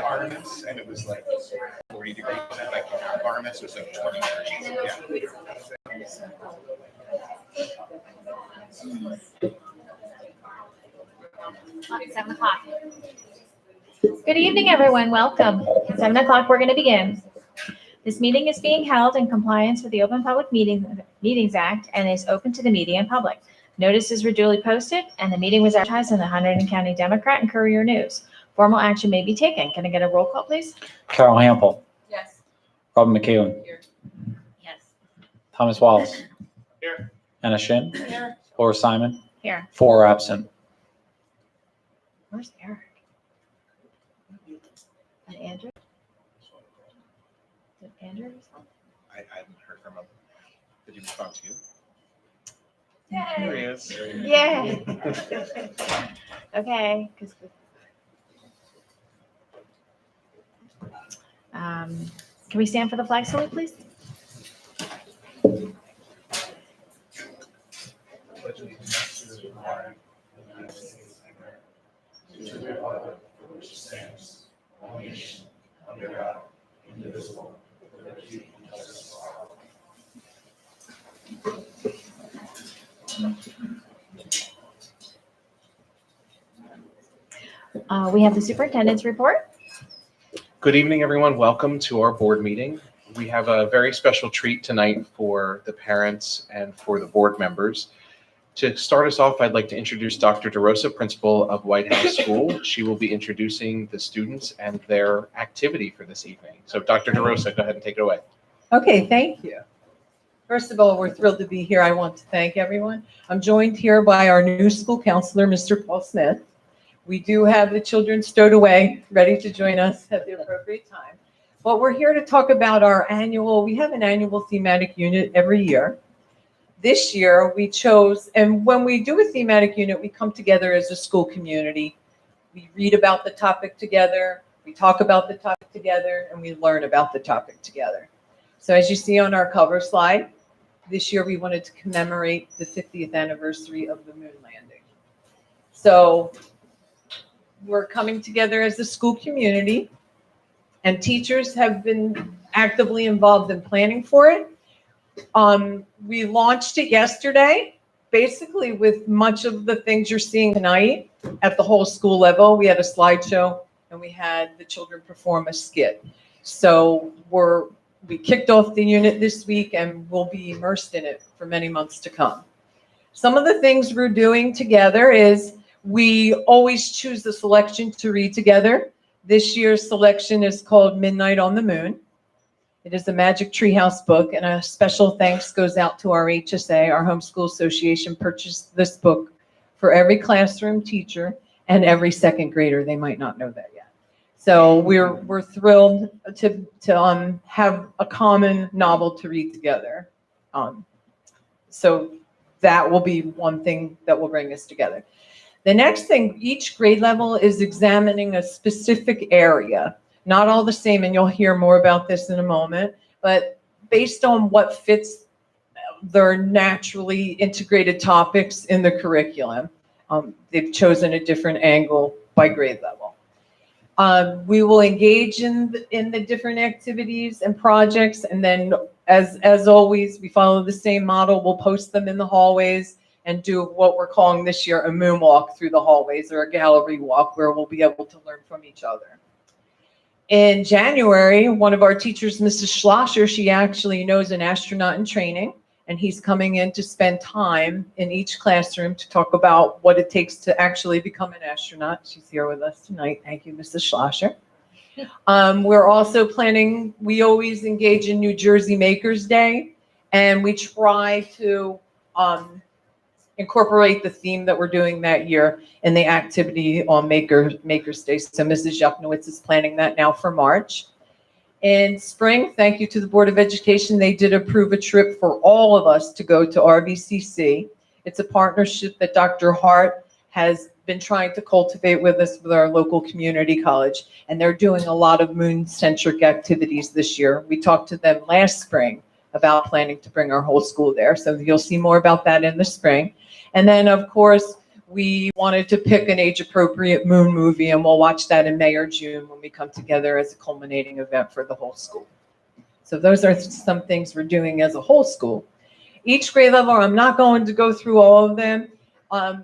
Artemis, and it was like 40 degrees. And like Artemis was like 20 degrees. Yeah. 7 o'clock. Good evening, everyone. Welcome. At 7 o'clock, we're going to begin. This meeting is being held in compliance with the Open Public Meetings Act and is open to the media and public. Notices were duly posted, and the meeting was advertised in the Hunterdon County Democrat and Courier News. Formal action may be taken. Can I get a roll call, please? Carol Hampel. Yes. Robin McEwen. Here. Yes. Thomas Wallace. Here. Anna Shin. Here. Laura Simon. Here. 4 absent. Where's Eric? And Andrew? Did Andrew respond? I haven't heard from him. Did he respond to you? Yay. There he is. Yay. Okay. Can we stand for the flag salute, please? We have the superintendent's report. Good evening, everyone. Welcome to our board meeting. We have a very special treat tonight for the parents and for the board members. To start us off, I'd like to introduce Dr. DeRosa, principal of White House School. She will be introducing the students and their activity for this evening. So Dr. DeRosa, go ahead and take it away. Okay, thank you. First of all, we're thrilled to be here. I want to thank everyone. I'm joined here by our new school counselor, Mr. Paul Smith. We do have the children stowed away, ready to join us at the appropriate time. But we're here to talk about we have an annual thematic unit every year. This year we chose, and when we do a thematic unit, we come together as a school community. We read about the topic together, we talk about the topic together, and we learn about the topic together. So as you see on our cover slide, this year we wanted to commemorate the 50th anniversary of the moon landing. So we're coming together as a school community, and teachers have been actively involved in planning for it. We launched it yesterday, basically with much of the things you're seeing tonight at the whole school level. We had a slideshow and we had the children perform a skit. So we kicked off the unit this week and we'll be immersed in it for many months to come. Some of the things we're doing together is we always choose the selection to read together. This year's selection is called Midnight on the Moon. It is a Magic Treehouse book, and a special thanks goes out to our HSA, our Homeschool Association, purchased this book for every classroom teacher and every second grader. They might not know that yet. So we're thrilled to have a common novel to read together. So that will be one thing that will bring us together. The next thing, each grade level is examining a specific area. Not all the same, and you'll hear more about this in a moment, but based on what fits their naturally integrated topics in the curriculum, they've chosen a different angle by grade level. We will engage in the different activities and projects, and then as always, we follow the same model. We'll post them in the hallways and do what we're calling this year a moonwalk through the hallways, or a gallery walk, where we'll be able to learn from each other. In January, one of our teachers, Mrs. Schlosser, she actually knows an astronaut in training, and he's coming in to spend time in each classroom to talk about what it takes to actually become an astronaut. She's here with us tonight. Thank you, Mrs. Schlosser. We're also planning, we always engage in New Jersey Makers Day, and we try to incorporate the theme that we're doing that year in the activity on Maker's Day. So Mrs. Yuknowitz is planning that now for March. In spring, thank you to the Board of Education, they did approve a trip for all of us to go to RVCC. It's a partnership that Dr. Hart has been trying to cultivate with us with our local community college, and they're doing a lot of moon-centric activities this year. We talked to them last spring about planning to bring our whole school there, so you'll see more about that in the spring. And then, of course, we wanted to pick an age-appropriate moon movie, and we'll watch that in May or June when we come together as a culminating event for the whole school. So those are some things we're doing as a whole school. Each grade level, I'm not going to go through all of them.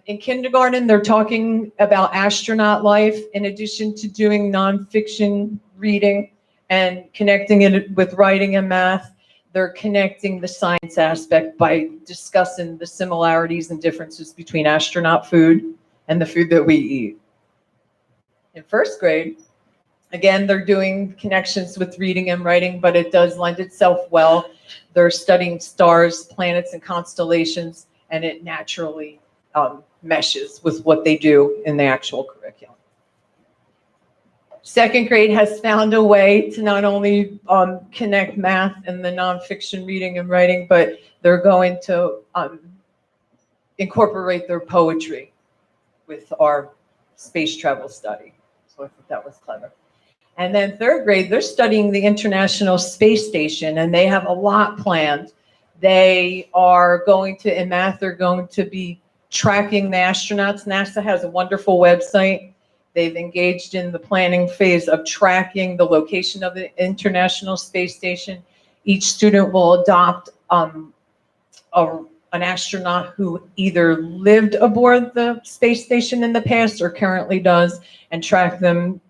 In kindergarten, they're talking about astronaut life in addition to doing nonfiction reading and connecting it with writing and math. They're connecting the science aspect by discussing the similarities and differences between astronaut food and the food that we eat. In first grade, again, they're doing connections with reading and writing, but it does lend itself well. They're studying stars, planets, and constellations, and it naturally meshes with what they do in the actual curriculum. Second grade has found a way to not only connect math and the nonfiction reading and writing, but they're going to incorporate their poetry with our space travel study. So I think that was clever. And then third grade, they're studying the International Space Station, and they have a lot planned. They are going to, in math, they're going to be tracking the astronauts. NASA has a wonderful website. They've engaged in the planning phase of tracking the location of the International Space Station. Each student will adopt an astronaut who either lived aboard the space station in the past or currently does, and track them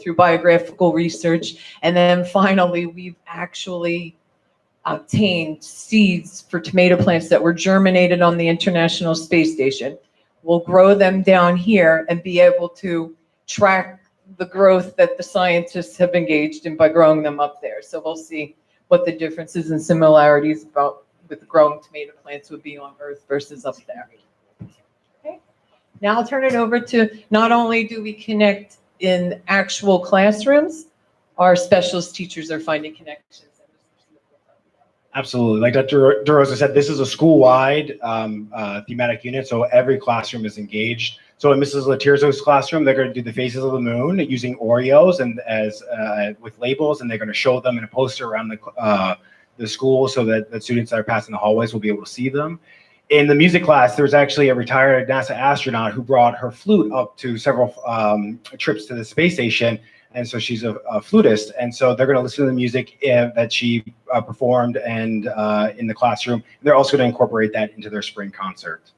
through biographical research. And then finally, we've actually obtained seeds for tomato plants that were germinated on the International Space Station. We'll grow them down here and be able to track the growth that the scientists have engaged in by growing them up there. So we'll see what the differences and similarities with growing tomato plants would be on Earth versus up there. Okay. Now I'll turn it over to, not only do we connect in actual classrooms, our specialist teachers are finding connections. Absolutely. Like Dr. DeRosa said, this is a school-wide thematic unit, so every classroom is engaged. So in Mrs. Latirzo's classroom, they're going to do the faces of the moon using Oreos and with labels, and they're going to show them in a poster around the school so that the students that are passing the hallways will be able to see them. In the music class, there's actually a retired NASA astronaut who brought her flute up to several trips to the space station. And so she's a flutist. And so they're going to listen to the music that she performed and in the classroom. They're also going to incorporate that into their spring concert.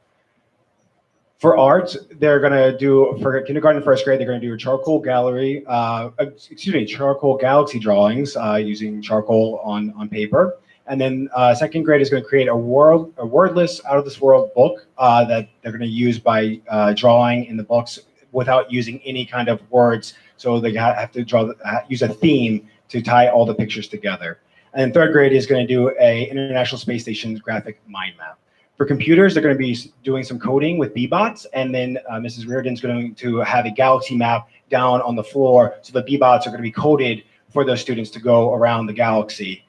For art, they're going to do, for kindergarten and first grade, they're going to do a charcoal gallery, charcoal galaxy drawings using charcoal on paper. And then second grade is going to create a wordless, out of this world book that they're going to use by drawing in the books without using any kind of words. So they have to use a theme to tie all the pictures together. And third grade is going to do a International Space Station graphic mind map. For computers, they're going to be doing some coding with Bbots, and then Mrs. Reardon's going to have a galaxy map down on the floor, so the Bbots are going to be coded for those students to go around the galaxy.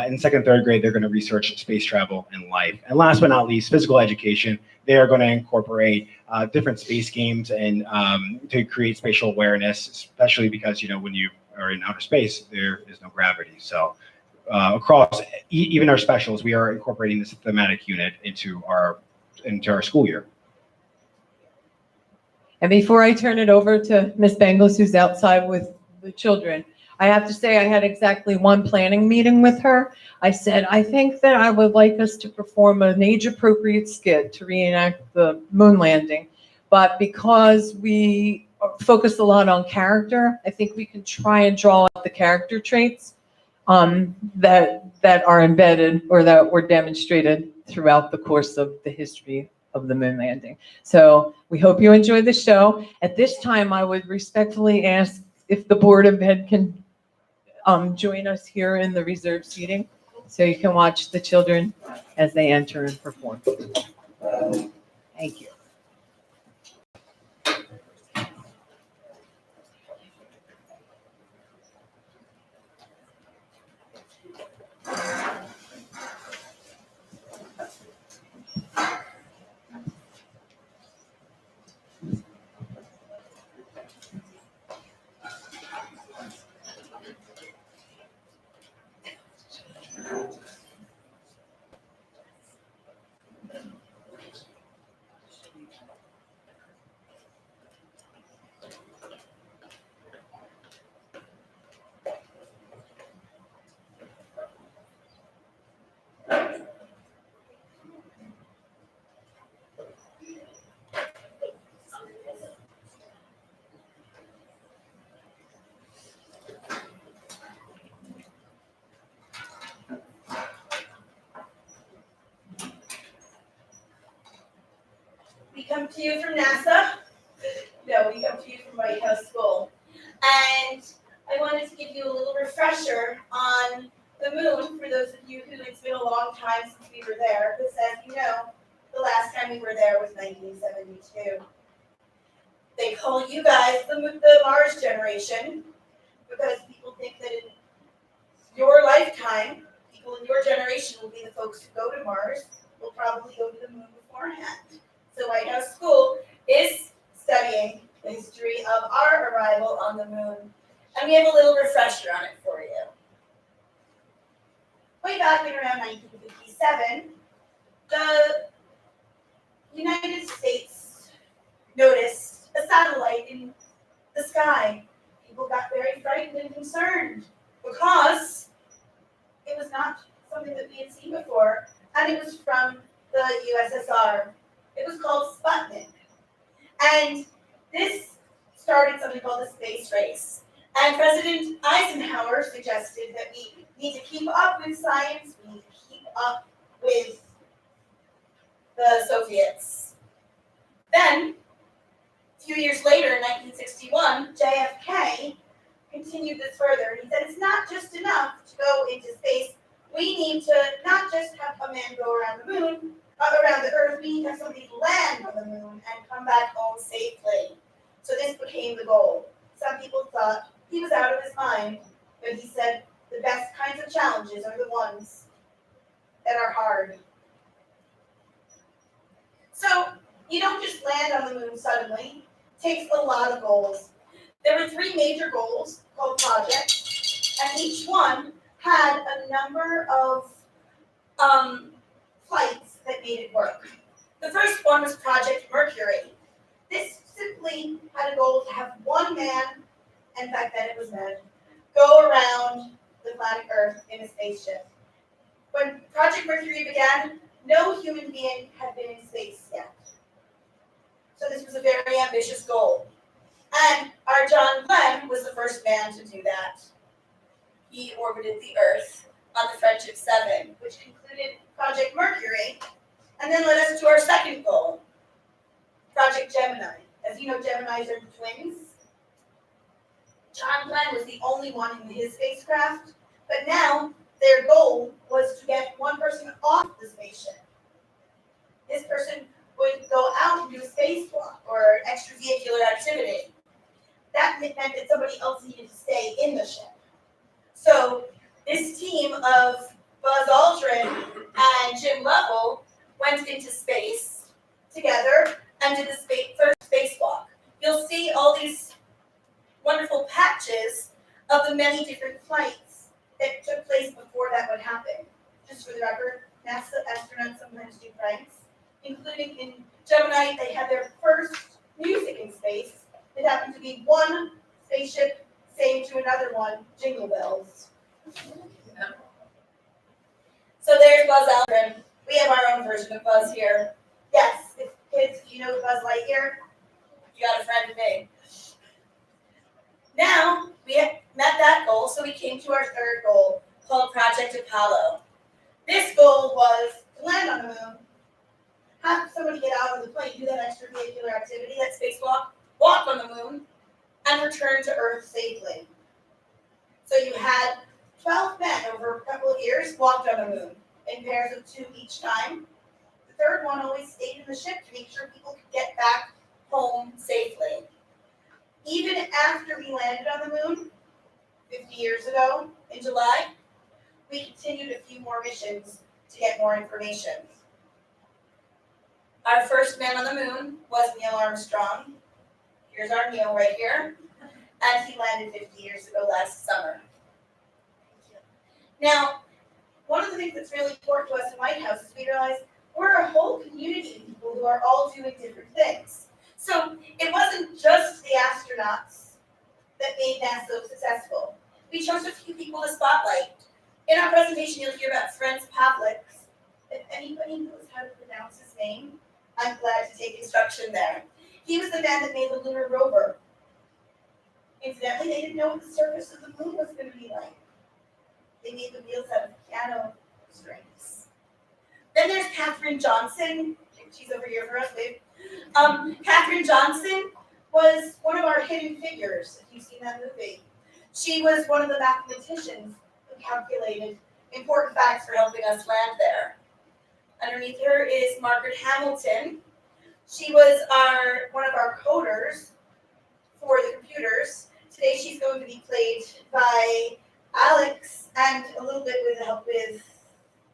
In second, third grade, they're going to research space travel and life. And last but not least, physical education. They are going to incorporate different space games and to create spatial awareness, especially because, when you are in outer space, there is no gravity. So across even our specials, we are incorporating this thematic unit into our school year. And before I turn it over to Ms. Bengals, who's outside with the children, I have to say I had exactly one planning meeting with her. I said, I think that I would like us to perform an age-appropriate skit to reenact the moon landing. But because we focus a lot on character, I think we can try and draw out the character traits that are embedded or that were demonstrated throughout the course of the history of the moon landing. So we hope you enjoy the show. At this time, I would respectfully ask if the Board of Ed can join us here in the reserved seating so you can watch the children as they enter and perform. Thank you. come to you from NASA. No, we come to you from White House School. And I wanted to give you a little refresher on the moon for those of you who it's been a long time since we were there. Because as you know, the last time we were there was 1972. They call you guys the Mars generation because people think that in your lifetime, people in your generation will be the folks who go to Mars. Will probably go to the moon beforehand. So White House School is studying the history of our arrival on the moon. And we have a little refresher on it for you. Way back in around 1957, the United States noticed a satellite in the sky. People got very frightened and concerned because it was not something that we had seen before, and it was from the USSR. It was called Sputnik. And this started something called the space race. And President Eisenhower suggested that we need to keep up with science, we need to keep up with the Soviets. Then, a few years later, in 1961, JFK continued this further. And he said, it's not just enough to go into space. We need to not just have a man go around the moon, around the Earth, we need to have somebody land on the moon and come back home safely. So this became the goal. Some people thought he was out of his mind, but he said the best kinds of challenges are the ones that are hard. So you don't just land on the moon suddenly. It takes a lot of goals. There were 3 major goals called projects, and each one had a number of flights that made it work. The first one was Project Mercury. This simply had a goal to have one man, and back then it was men, go around the planet Earth in a spaceship. When Project Mercury began, no human being had been in space yet. So this was a very ambitious goal. And our John Glenn was the first man to do that. He orbited the Earth on the Friendship 7, which concluded Project Mercury, and then led us to our second goal, Project Gemini. As you know, Geminis are twins. John Glenn was the only one in his spacecraft, but now their goal was to get one person off the spaceship. This person would go out and do a spacewalk or extravehicular activity. That meant that somebody else needed to stay in the ship. So this team of Buzz Aldrin and Jim Lovell went into space together and did the first spacewalk. You'll see all these wonderful patches of the many different flights that took place before that would happen. Just for the record, NASA astronauts sometimes do pranks, including in Gemini, they had their first music in space. It happened to be one spaceship saying to another one, Jingle Bells. So there's Buzz Aldrin. We have our own version of Buzz here. Yes, if kids, you know Buzz Lightyear, you got a friend in me. Now, we have met that goal, so we came to our third goal, called Project Apollo. This goal was to land on the moon, have somebody get out of the plane, do that extravehicular activity, that spacewalk, walk on the moon, and return to Earth safely. So you had 12 men over a couple of years walked on the moon in pairs of 2 each time. The third one always stayed in the ship to make sure people could get back home safely. Even after we landed on the moon 50 years ago in July, we continued a few more missions to get more information. Our first man on the moon was Neil Armstrong. Here's our Neil right here. And he landed 50 years ago last summer. Now, one of the things that's really important to us in White House is we realize we're a whole community of people who are all doing different things. So it wasn't just the astronauts that made NASA so successful. We chose a few people to spotlight. In our presentation, you'll hear about Franz Pavlik. If anybody knows how to pronounce his name, I'm glad to take instruction there. He was the man that made the lunar rover. Incidentally, they didn't know what the surface of the moon was going to be like. They made the wheels out of piano strings. Then there's Katherine Johnson. She's over here for us, babe. Katherine Johnson was one of our hidden figures, if you've seen that movie. She was one of the mathematicians who calculated important facts for helping us land there. Underneath her is Margaret Hamilton. She was one of our coders for the computers. Today she's going to be played by Alex and a little bit with help with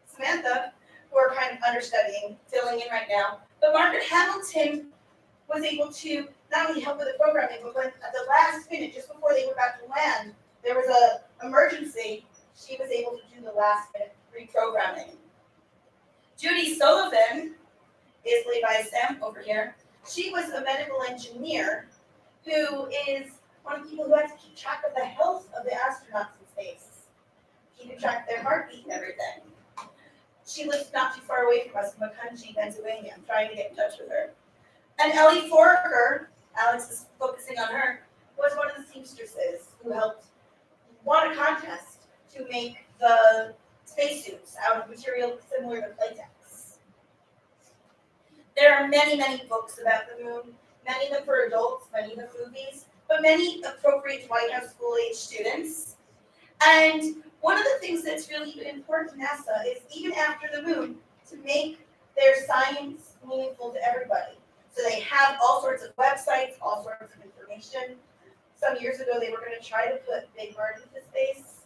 Samantha, who are kind of understudying, filling in right now. But Margaret Hamilton was able to not only help with the programming, but when at the last minute, just before they were about to land, there was an emergency, she was able to do the last minute reprogramming. Judy Sullivan is played by Sam over here. She was a medical engineer who is one of the people who had to keep track of the health of the astronauts in space, keeping track of their heartbeat and everything. She lives not too far away from us in Macungie, Pennsylvania. I'm trying to get in touch with her. And Ellie Foraker, Alex is focusing on her, was one of the seamstresses who helped won a contest to make the spacesuits out of material similar to latex. There are many, many books about the moon, many of them for adults, many of them movies, but many appropriate to White House school-age students. And one of the things that's really been important to NASA is, even after the moon, to make their science meaningful to everybody. So they have all sorts of websites, all sorts of information. Some years ago, they were going to try to put Big Bird into space,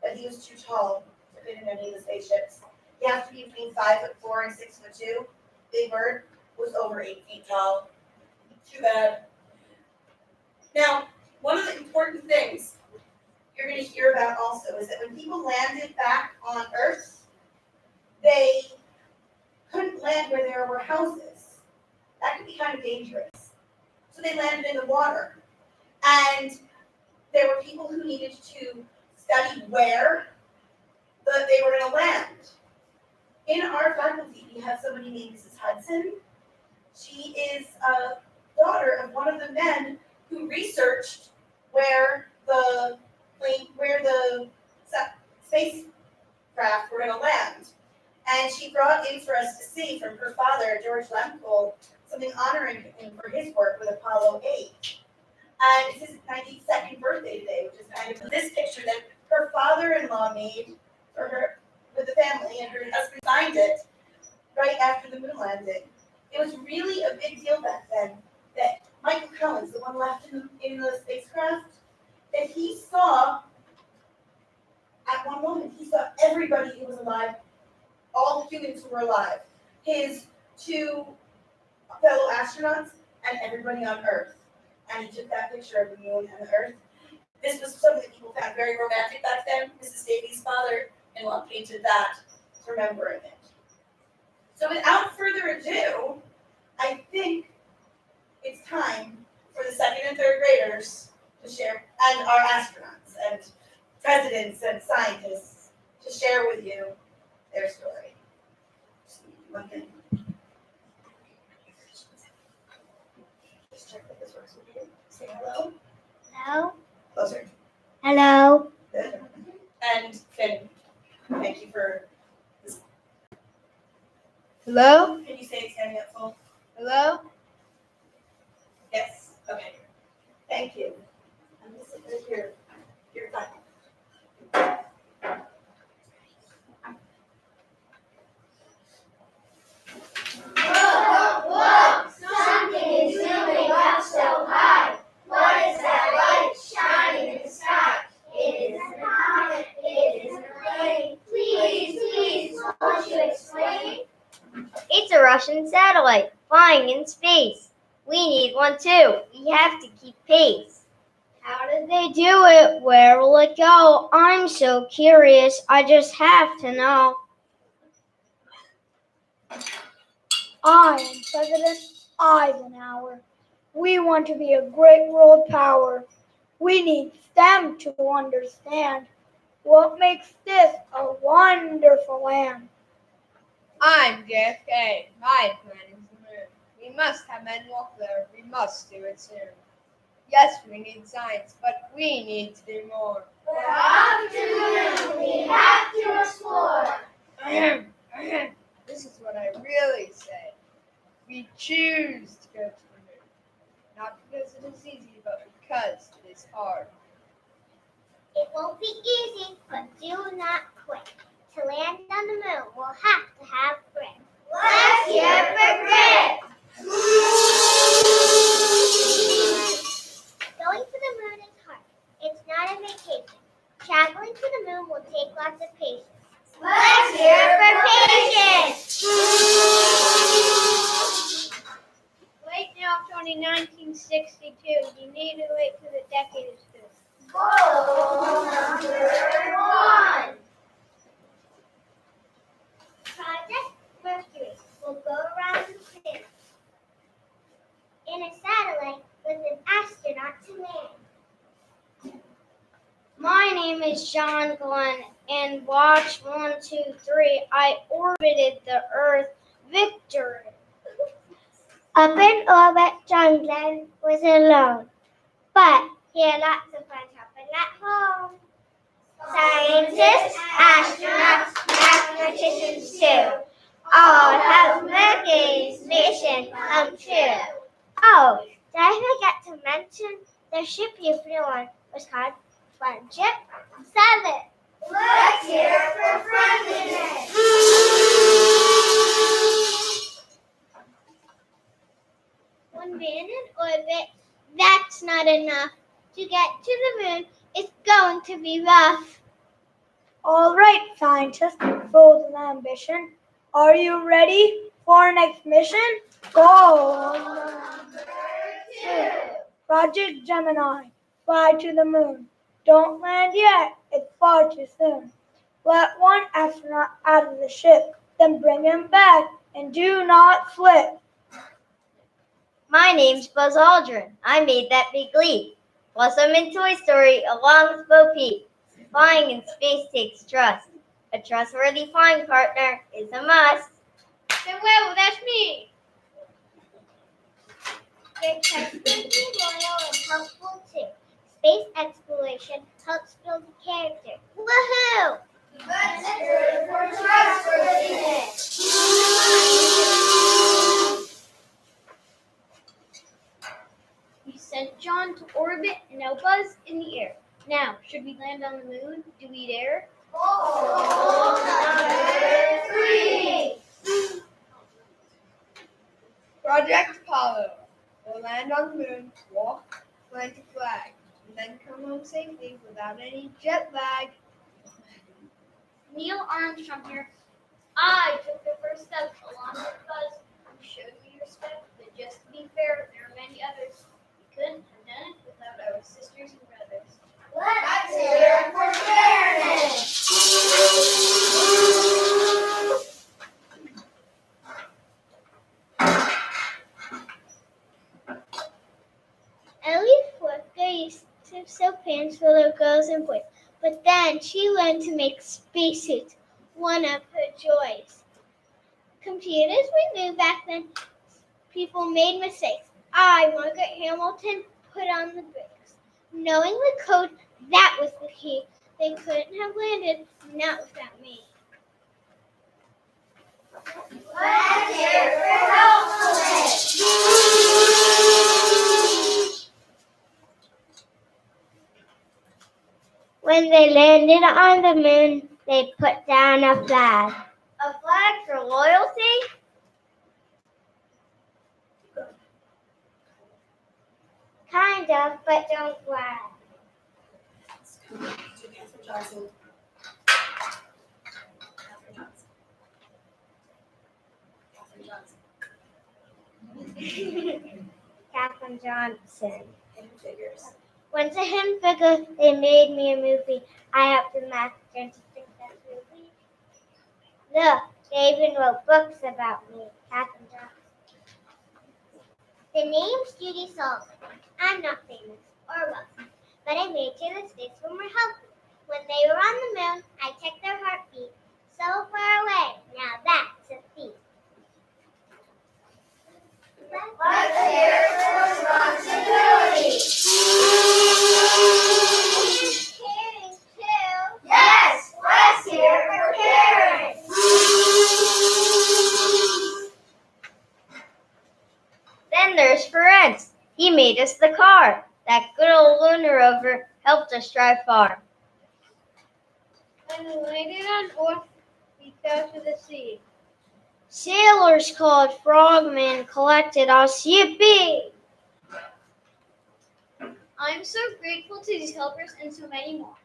but he was too tall to fit in any of the spaceships. You have to be between 5'4" and 6'2". Big Bird was over 8 feet tall. Too bad. Now, one of the important things you're going to hear about also is that when people landed back on Earth, they couldn't land where there were houses. That could be kind of dangerous. So they landed in the water. And there were people who needed to study where they were going to land. In our faculty, we have somebody named Mrs. Hudson. She is a daughter of one of the men who researched where the spacecraft were going to land. And she brought in for us to see from her father, George Lemcole, something honoring him for his work with Apollo 8. And it's his 92nd birthday today, which is kind of this picture that her father-in-law made for her with the family, and her husband signed it right after the moon landing. It was really a big deal back then that Michael Collins, the one left in the spacecraft, that he saw, at one moment, he saw everybody who was alive, all the humans who were alive, his 2 fellow astronauts, and everybody on Earth. And he took that picture of the moon and the Earth. This was something that people found very romantic back then. Mrs. Davies' father-in-law painted that, remembering it. So without further ado, I think it's time for the 2nd and 3rd graders to share, and our astronauts and presidents and scientists, to share with you their story. One thing. Just check that this works with you. Say hello. Hello. Closer. Hello. Good. And Finn, thank you for this. Hello? Can you say it standing up full? Hello? Yes. Okay. Thank you. And this is your time. Whoa, something is zooming up so high. What is that light shining in the sky? It isn't a comet, it isn't a plane. Please, won't you explain? It's a Russian satellite flying in space. We need one too. We have to keep pace. How did they do it? Where will it go? I'm so curious. I just have to know. I am President Eisenhower. We want to be a great world power. We need them to understand what makes this a wonderful land. I'm JFK. My plan is the moon. We must have men walk there. We must do it soon. Yes, we need science, but we need to do more. We're off to the moon. We have to explore. This is what I really say. We choose to go to the moon. Not because it is easy, but because it is hard. It won't be easy, but do not quit. To land on the moon, we'll have to have grit. Let's hear for grit! Going to the moon is hard. It's not a vacation. Traveling to the moon will take lots of patience. Let's hear for patience! Wait now, Tony, 1962. You need to wait till the decade is through. Goal number 1. Project Mercury will go around the planet in a satellite with an astronaut to land. My name is John Glenn, and watch 1, 2, 3. I orbited the Earth. Victory. Up in orbit, John Glenn was alone, but he had lots of fun helping at home. Scientists, astronauts, mathematicians too, all helped Mercury's mission come true. Oh, did I forget to mention the ship you flew on was called Friendship 7. Let's hear for friendliness. One man in orbit, that's not enough. To get to the moon, it's going to be rough. All right, scientists, goals and ambition. Are you ready for our next mission? Goal number 2. Project Gemini. Fly to the moon. Don't land yet. It's far too soon. Let one astronaut out of the ship, then bring him back, and do not slip. My name's Buzz Aldrin. I made that big leap. Plus, I'm in Toy Story along with Bo Peep. Flying in space takes trust. A trustworthy flying partner is a must. Then well, that's me. Your trustworthy, loyal, and helpful too. Space exploration helps build character. Woohoo! Let's hear it for trustworthiness. We sent John to orbit and now Buzz in the air. Now, should we land on the moon? Do we dare? Goal number 3. Project Apollo. We'll land on the moon, walk, plant a flag, and then come home safely without any jet lag. Neil Armstrong here. I took the first step along with Buzz. We showed you respect, but just to be fair, there are many others. We couldn't have done it without our sisters and brothers. Let's hear it for fairness. Ellie's fourth grade used to sew pants for little girls and boys, but then she learned to make spacesuits, one of her joys. Computers we knew back then, people made mistakes. I, Margaret Hamilton, put on the brakes. Knowing the code, that was the key. They couldn't have landed, not without me. Let's hear for helpfulness. When they landed on the moon, they put down a flag. A flag for loyalty? Kind of, but don't brag. Catherine Johnson. Once a hidden figure, they made me a movie. I have the math and to think that's movie. Look, they even wrote books about me. Catherine Johnson. The name's Judy Sullivan. I'm not famous or wealthy, but I made it to the States when we're healthy. When they were on the moon, I checked their heartbeat. So far away, now that's a feat. Let's hear for responsibility. Caring too. Yes, let's hear for caring. made us the car. That good old lunar rover helped us drive far. When we landed on Earth, we fell to the sea. Sailors called, frogmen collected us, yippee! I'm so grateful to these helpers and so many more.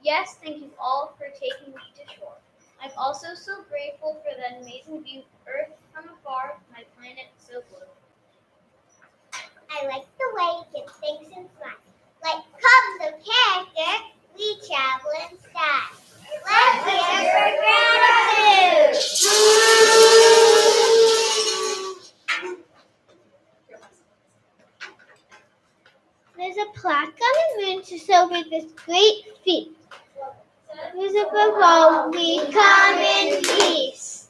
Yes, thank you all for taking me to shore. I'm also so grateful for the amazing view of Earth from afar, my planet so blue. I like the way you give things in fun. Like cubs of character, we travel in style. Let's hear for gratitude! There's a plaque on the moon to celebrate this great feat. Music above all, we come in peace.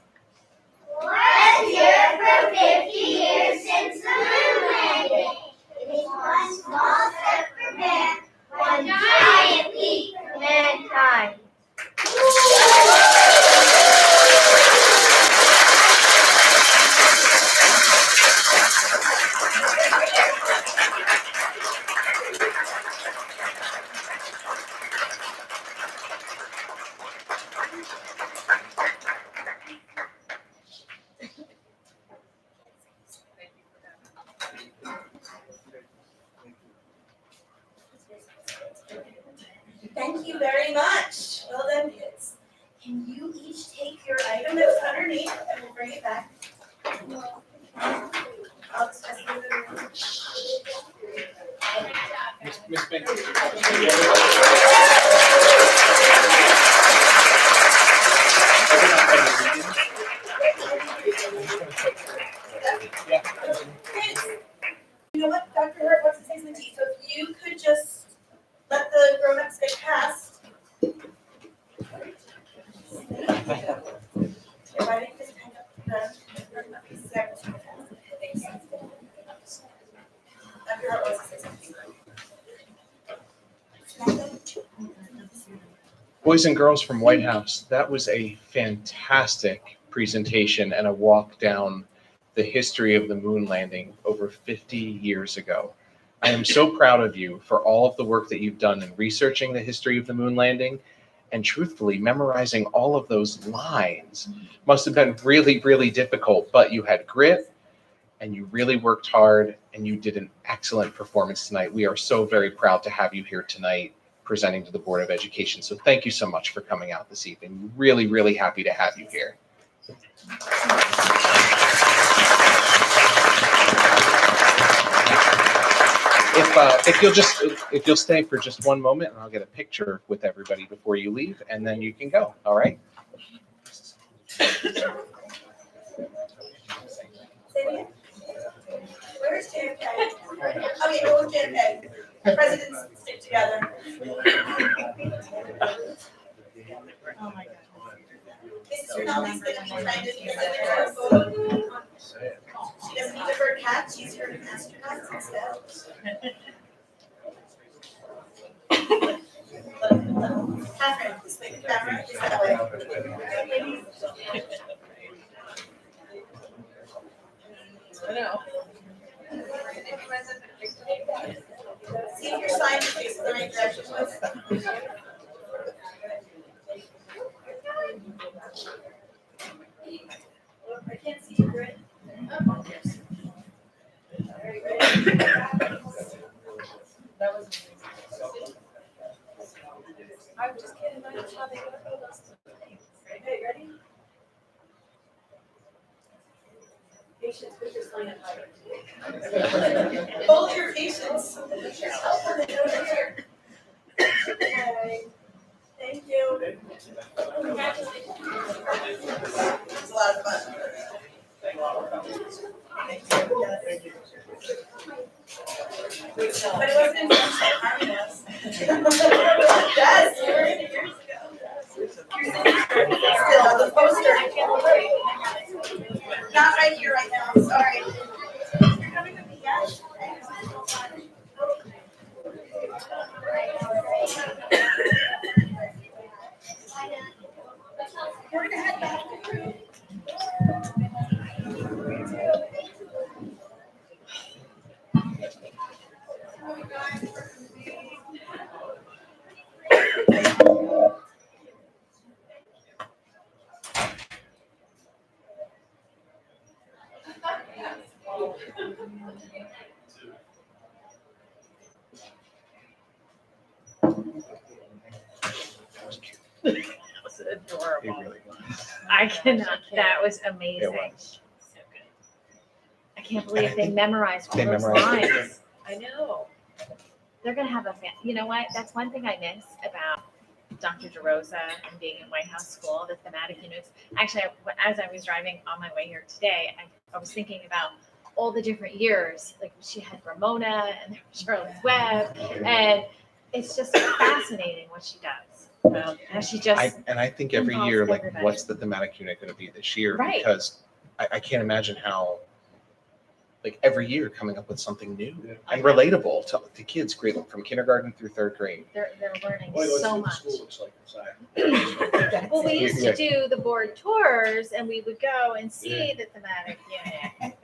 Let's hear for 50 years since the moon landing. It is one small step for man, one giant leap for mankind. Thank you very much. Well done, kids. Can you each take your item that's underneath and we'll bring it back? I'll just move it. Miss Bingham. You know what, Dr. Hurt wants to say something to you, so if you could just let the grown-ups get past. Everybody just kind of, Dr. Hurt wants to say something. Boys and girls from White House, that was a fantastic presentation and a walk down the history of the moon landing over 50 years ago. I am so proud of you for all of the work that you've done in researching the history of the moon landing and truthfully memorizing all of those lines. Must have been really, really difficult, but you had grit and you really worked hard and you did an excellent performance tonight. We are so very proud to have you here tonight presenting to the Board of Education. So thank you so much for coming out this evening. Really, really happy to have you here. If you'll stay for just one moment and I'll get a picture with everybody before you leave and then you can go, all right? Where's JFK? Okay, go with JFK. Presidents stick together. Oh my God. Mrs. Rinaldi's going to be trying to do the photo. She doesn't need a bird cat, she's her astronaut instead. Catherine, this way the camera is that way. I know. See if your sign is facing the right direction. I can't see you, Britt. That was amazing. I just can't imagine how they got all those things. Okay, ready? Patience, put your sign up higher. Hold your patience. Okay. Thank you. It's a lot of fun. Thank you. But it wasn't intentional, harming us. Yes, you were here years ago. Still on the poster. Not right here, right now, I'm sorry. You're coming with me, yes? We're gonna head back to the room. That was It adorable. really was. I cannot, that was amazing. It was. So good. I can't believe they memorized all they those memorized it. lines. I know. They're gonna have a you know what? That's one thing I miss about Dr. DeRosa and being in White House School, the thematic units. Actually, as I was driving on my way here today, I was thinking about all the different years. Like she had Ramona and Charlotte's Web, and it's just fascinating what she does. And she just I think every involves year, like, everybody. what's the thematic unit going to be this year? Right. Because I can't imagine how, like, every year coming up with something new and relatable to kids, great from kindergarten through third grade. they're learning Well, let's see so what the much. school looks like inside. Well, we used Yeah. to do the board tours, and we would go and see the thematic unit.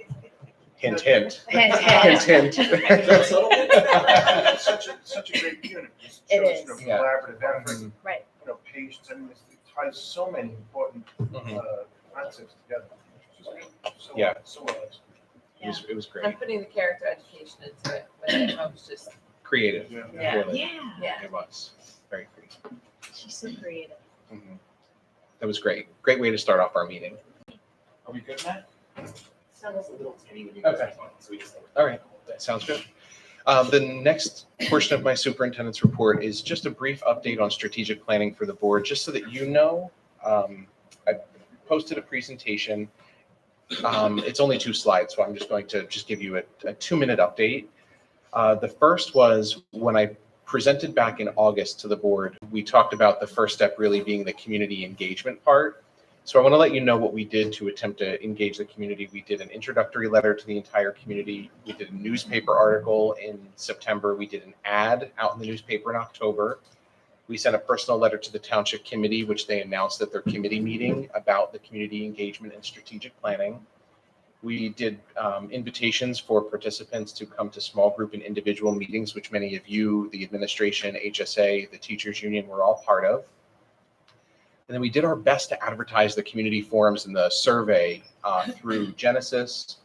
Hint, hint. Hint, Hint, hint. hint. That's It's such a great unit. It shows, is. Yeah. Collaborative effort, Mhm. Right. patience. I mean, it ties so many important Mhm. concepts together. So, Yeah. So well. It was I'm great. putting the character education into it, but it was just, Creative. yeah, Really. Yeah, yeah. It was very creative. she's so creative. Mhm. That was great. Great way to start off our meeting. Are we good, Matt? Okay. All right, that sounds good. The next portion of my superintendent's report is just a brief update on strategic planning for the board, just so that you know. I posted a presentation. It's only 2 slides, so I'm just going to just give you a 2-minute update. The first was when I presented back in August to the board, we talked about the first step really being the community engagement part. So I want to let you know what we did to attempt to engage the community. We did an introductory letter to the entire community. We did a newspaper article in September. We did an ad out in the newspaper in October. We sent a personal letter to the township committee, which they announced at their committee meeting about the community engagement and strategic planning. We did invitations for participants to come to small group and individual meetings, which many of you, the administration, HSA, the teachers union, were all part of. And then we did our best to advertise the community forums and the survey through Genesis.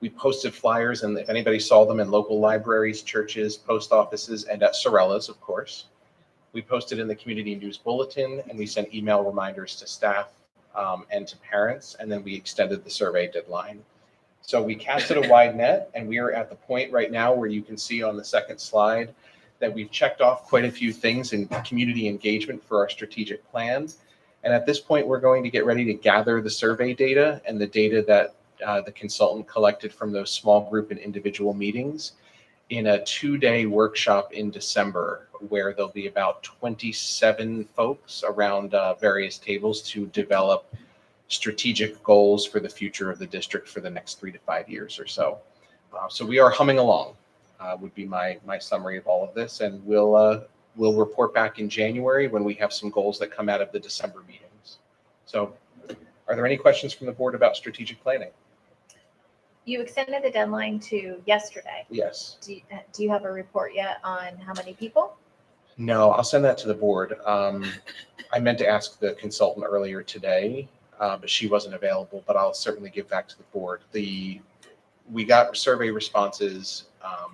We posted flyers, and if anybody saw them in local libraries, churches, post offices, and at Sorella's, of course. We posted in the community news bulletin, and we sent email reminders to staff and to parents, and then we extended the survey deadline. So we casted a wide net, and we are at the point right now where you can see on the second slide that we've checked off quite a few things in community engagement for our strategic plan. And at this point, we're going to get ready to gather the survey data and the data that the consultant collected from those small group and individual meetings in a 2-day workshop in December, where there'll be about 27 folks around various tables to develop strategic goals for the future of the district for the next 3 to 5 years or so. So we are humming along, would be my summary of all of this. And we'll report back in January when we have some goals that come out of the December meetings. So are there any questions from the board about strategic planning? You extended the deadline to yesterday. Yes. Do you have a report yet on how many people? No, I'll send that to the board. I meant to ask the consultant earlier today, but she wasn't available, but I'll certainly give back to the board. We got survey responses. I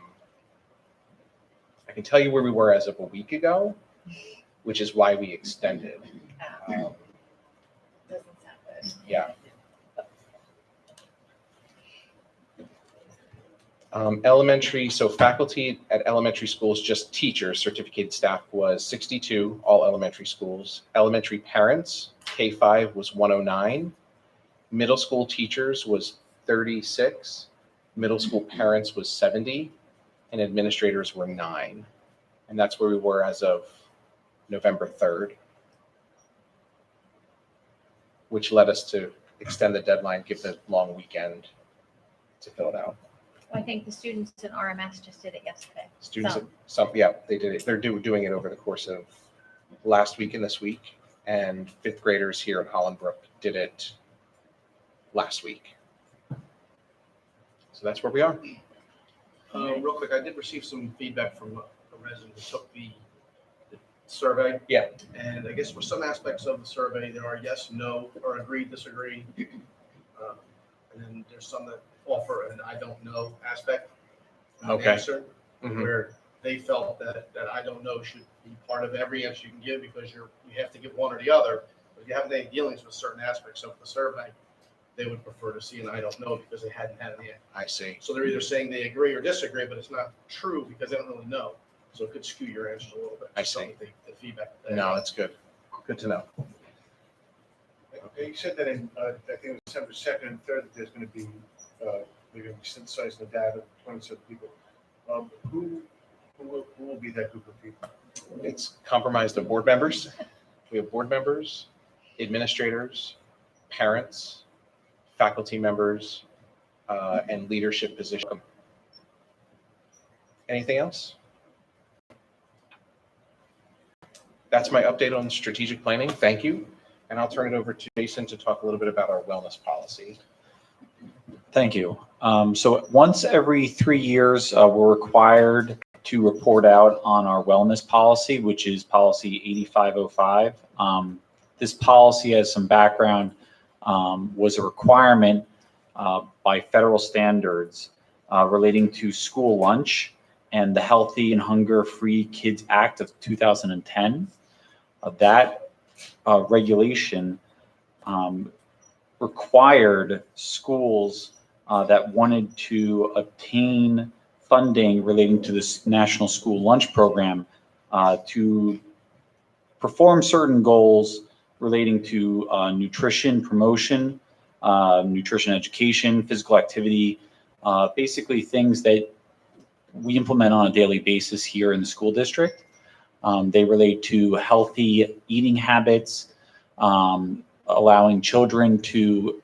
can tell you where we were as of a week ago, which is why we extended. Doesn't sound good. Yeah. Elementary, so faculty at elementary schools, just teachers, certificated staff was 62, all elementary schools. Elementary parents, K-5 was 109. Middle school teachers was 36. Middle school parents was 70. And administrators were 9. And that's where we were as of November 3rd, which led us to extend the deadline, give the long weekend to fill it out. I think the students in RMS just did it yesterday. Students, Some. yeah, they did it. They're doing it over the course of last week and this week. And 5th graders here at Hollenbrook did it last week. So that's where we are. Real quick, I did receive some feedback from a resident who took the survey. Yeah. And I guess for some aspects of the survey, there are yes, no, or agree, disagree. And then there's some that offer an I don't know aspect. Okay. Answer, Mhm. where they felt that I don't know should be part of every answer you can give because you have to give one or the other. But if you have any dealings with certain aspects of the survey, they would prefer to see an I don't know because they hadn't had any. I see. So they're either saying they agree or disagree, but it's not true because they don't really know. So it could skew your answers a little bit. I see. The feedback. that they No, have. that's good. Good to know. You said that in, I think it was December 2nd and 3rd, that there's going to be, they're going to be synthesizing the data, 27 people. Who will be that group of people? It's comprised of board members. We have board members, administrators, parents, faculty members, and leadership position. Anything else? That's my update on strategic planning. Thank you. And I'll turn it over to Jason to talk a little bit about our wellness policy. Thank you. So once every 3 years, we're required to report out on our wellness policy, which is policy 8505. This policy, has some background, was a requirement by federal standards relating to school lunch and the Healthy and Hunger-Free Kids Act of 2010. That regulation required schools that wanted to obtain funding relating to this National School Lunch Program to perform certain goals relating to nutrition promotion, nutrition education, physical activity, basically things that we implement on a daily basis here in the school district. They relate to healthy eating habits, allowing children to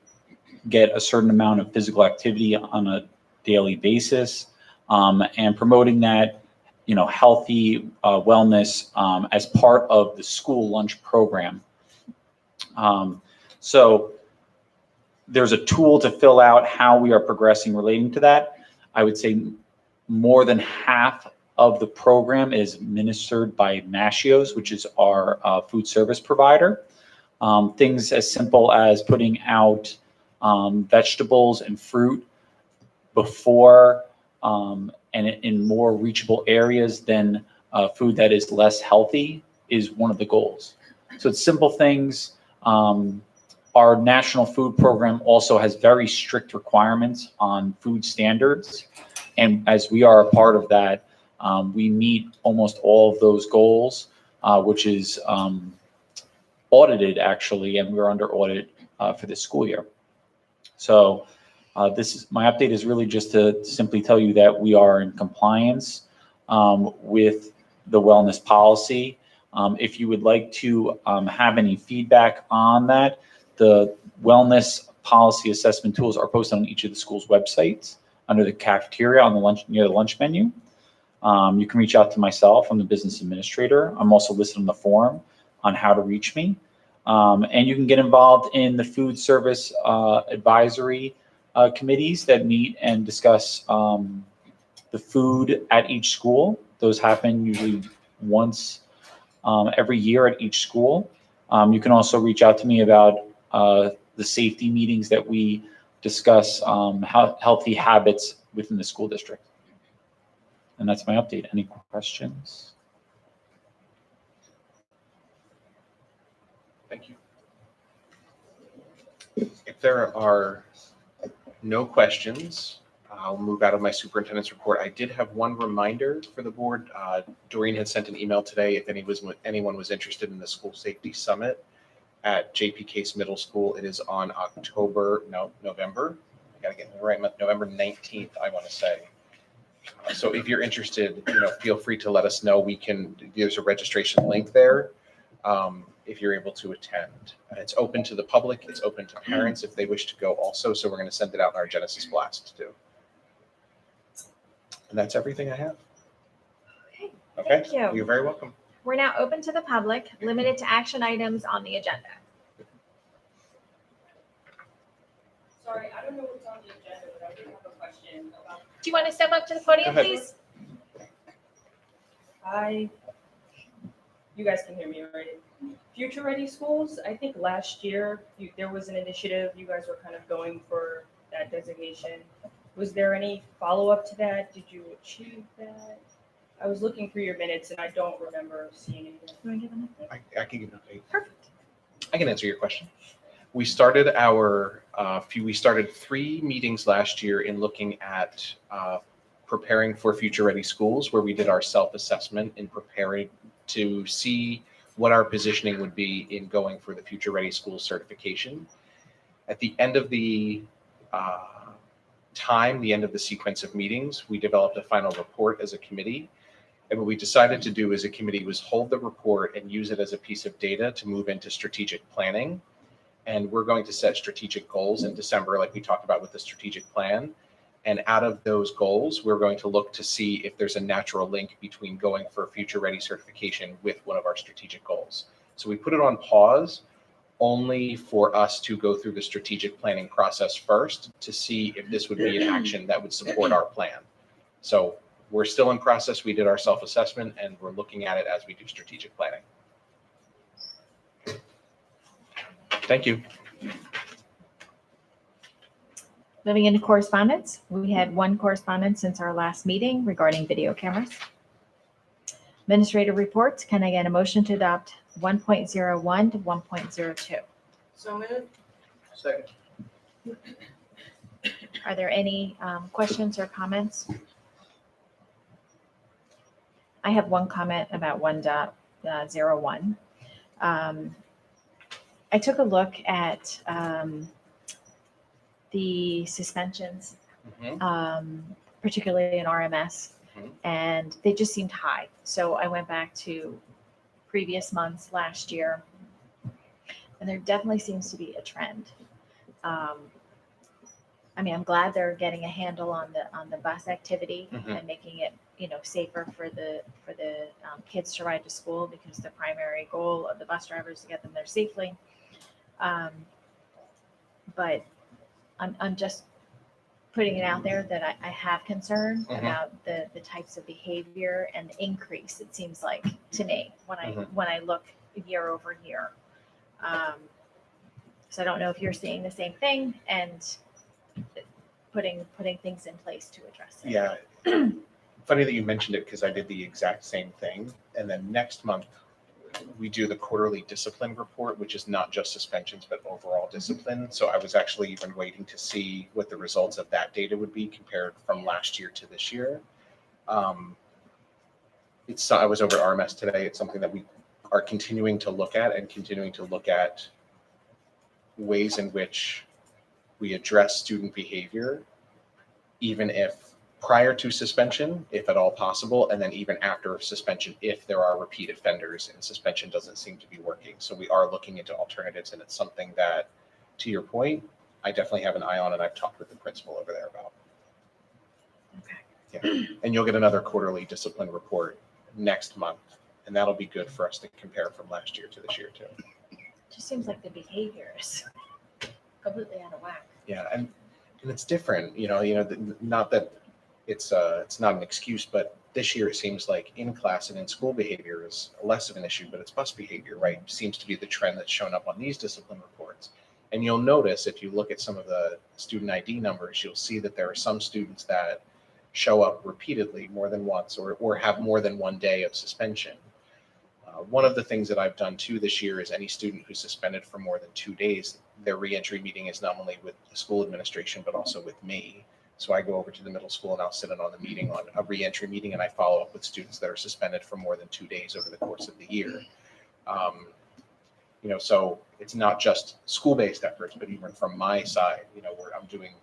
get a certain amount of physical activity on a daily basis, and promoting that, healthy wellness as part of the school lunch program. So there's a tool to fill out how we are progressing relating to that. I would say more than half of the program is administered by Mashios, which is our food service provider. Things as simple as putting out vegetables and fruit before and in more reachable areas than food that is less healthy is one of the goals. So it's simple things. Our national food program also has very strict requirements on food standards. And as we are a part of that, we meet almost all of those goals, which is audited actually, and we're under audit for this school year. So my update is really just to simply tell you that we are in compliance with the wellness policy. If you would like to have any feedback on that, the wellness policy assessment tools are posted on each of the school's websites under the cafeteria on the lunch, near the lunch menu. You can reach out to myself. I'm the business administrator. I'm also listed on the form on how to reach me. And you can get involved in the food service advisory committees that meet and discuss the food at each school. Those happen usually once every year at each school. You can also reach out to me about the safety meetings that we discuss healthy habits within the school district. And that's my update. Any questions? Thank you. If there are no questions, I'll move out of my superintendent's report. I did have one reminder for the board. Doreen had sent an email today if anyone was interested in the school safety summit at JP Case Middle School. It is on November. I gotta get it right. November 19th, I want to say. So if you're interested, feel free to let us know. There's a registration link there. If you're able to attend. It's open to the public. It's open to parents if they wish to go also. So we're going to send it out in our Genesis blast too. And that's everything I have. Okay. Thank you. You're very welcome. We're now open to the public, limited to action items on the agenda. Sorry, I don't know what's on the agenda, but I do have a question about. Do you want to step up to the podium, Go ahead. please? You guys can hear me, right? Future Ready Schools, I think last year there was an initiative, you guys were kind of going for that designation. Was there any follow-up to that? Did you achieve that? I was looking through your minutes and I don't remember seeing anything. You want to give an update? I can give an update. Perfect. I can answer your question. We started we started 3 meetings last year in looking at preparing for Future Ready Schools, where we did our self-assessment in preparing to see what our positioning would be in going for the Future Ready Schools certification. At the end of the the end of the sequence of meetings, we developed a final report as a committee. And what we decided to do as a committee was hold the report and use it as a piece of data to move into strategic planning. And we're going to set strategic goals in December, like we talked about with the strategic plan. And out of those goals, we're going to look to see if there's a natural link between going for Future Ready certification with one of our strategic goals. So we put it on pause only for us to go through the strategic planning process first to see if this would be an action that would support our plan. So we're still in process. We did our self-assessment and we're looking at it as we do strategic planning. Thank you. Moving into correspondence, we had 1 correspondence since our last meeting regarding video cameras. Administrative reports, can I get a motion to adopt 1.01 to 1.02? So moved. Second. Are there any questions or comments? I have one comment about 1.01. I took a look at the suspensions, particularly in RMS, and they just seemed high. So I went back to previous months last year, and there definitely seems to be a trend. I mean, I'm glad they're getting a handle on the bus activity and making it, safer for the kids to ride to school, because the primary goal of the bus driver is to get them there safely. But I'm just putting it out there that I have concern about the types of behavior and the increase, it seems like to me when I look year over year. So I don't know if you're seeing the same thing and putting things in place to address it. Yeah. Funny that you mentioned it, because I did the exact same thing. And then next month, we do the quarterly discipline report, which is not just suspensions, but overall discipline. So I was actually even waiting to see what the results of that data would be compared from last year to this year. I was over at RMS today. It's something that we are continuing to look at ways in which we address student behavior, even if prior to suspension, if at all possible, and then even after suspension, if there are repeat offenders and suspension doesn't seem to be working. So we are looking into alternatives, and it's something that, to your point, I definitely have an eye on, and I've talked with the principal over there about. Okay. Yeah, and you'll get another quarterly discipline report next month, and that'll be good for us to compare from last year to this year too. It just seems like the behavior is completely out of whack. Yeah, and it's different, not that it's not an excuse, but this year it seems like in class and in school behavior is less of an issue, but it's bus behavior, right? Seems to be the trend that's shown up on these discipline reports. And you'll notice if you look at some of the student ID numbers, you'll see that there are some students that show up repeatedly more than once or have more than one day of suspension. One of the things that I've done too this year is any student who's suspended for more than 2 days, their reentry meeting is not only with the school administration, but also with me. So I go over to the middle school and I'll sit in on the meeting, on a reentry meeting, and I follow up with students that are suspended for more than 2 days over the course of the year. So it's not just school-based efforts, but even from my side, where I'm doing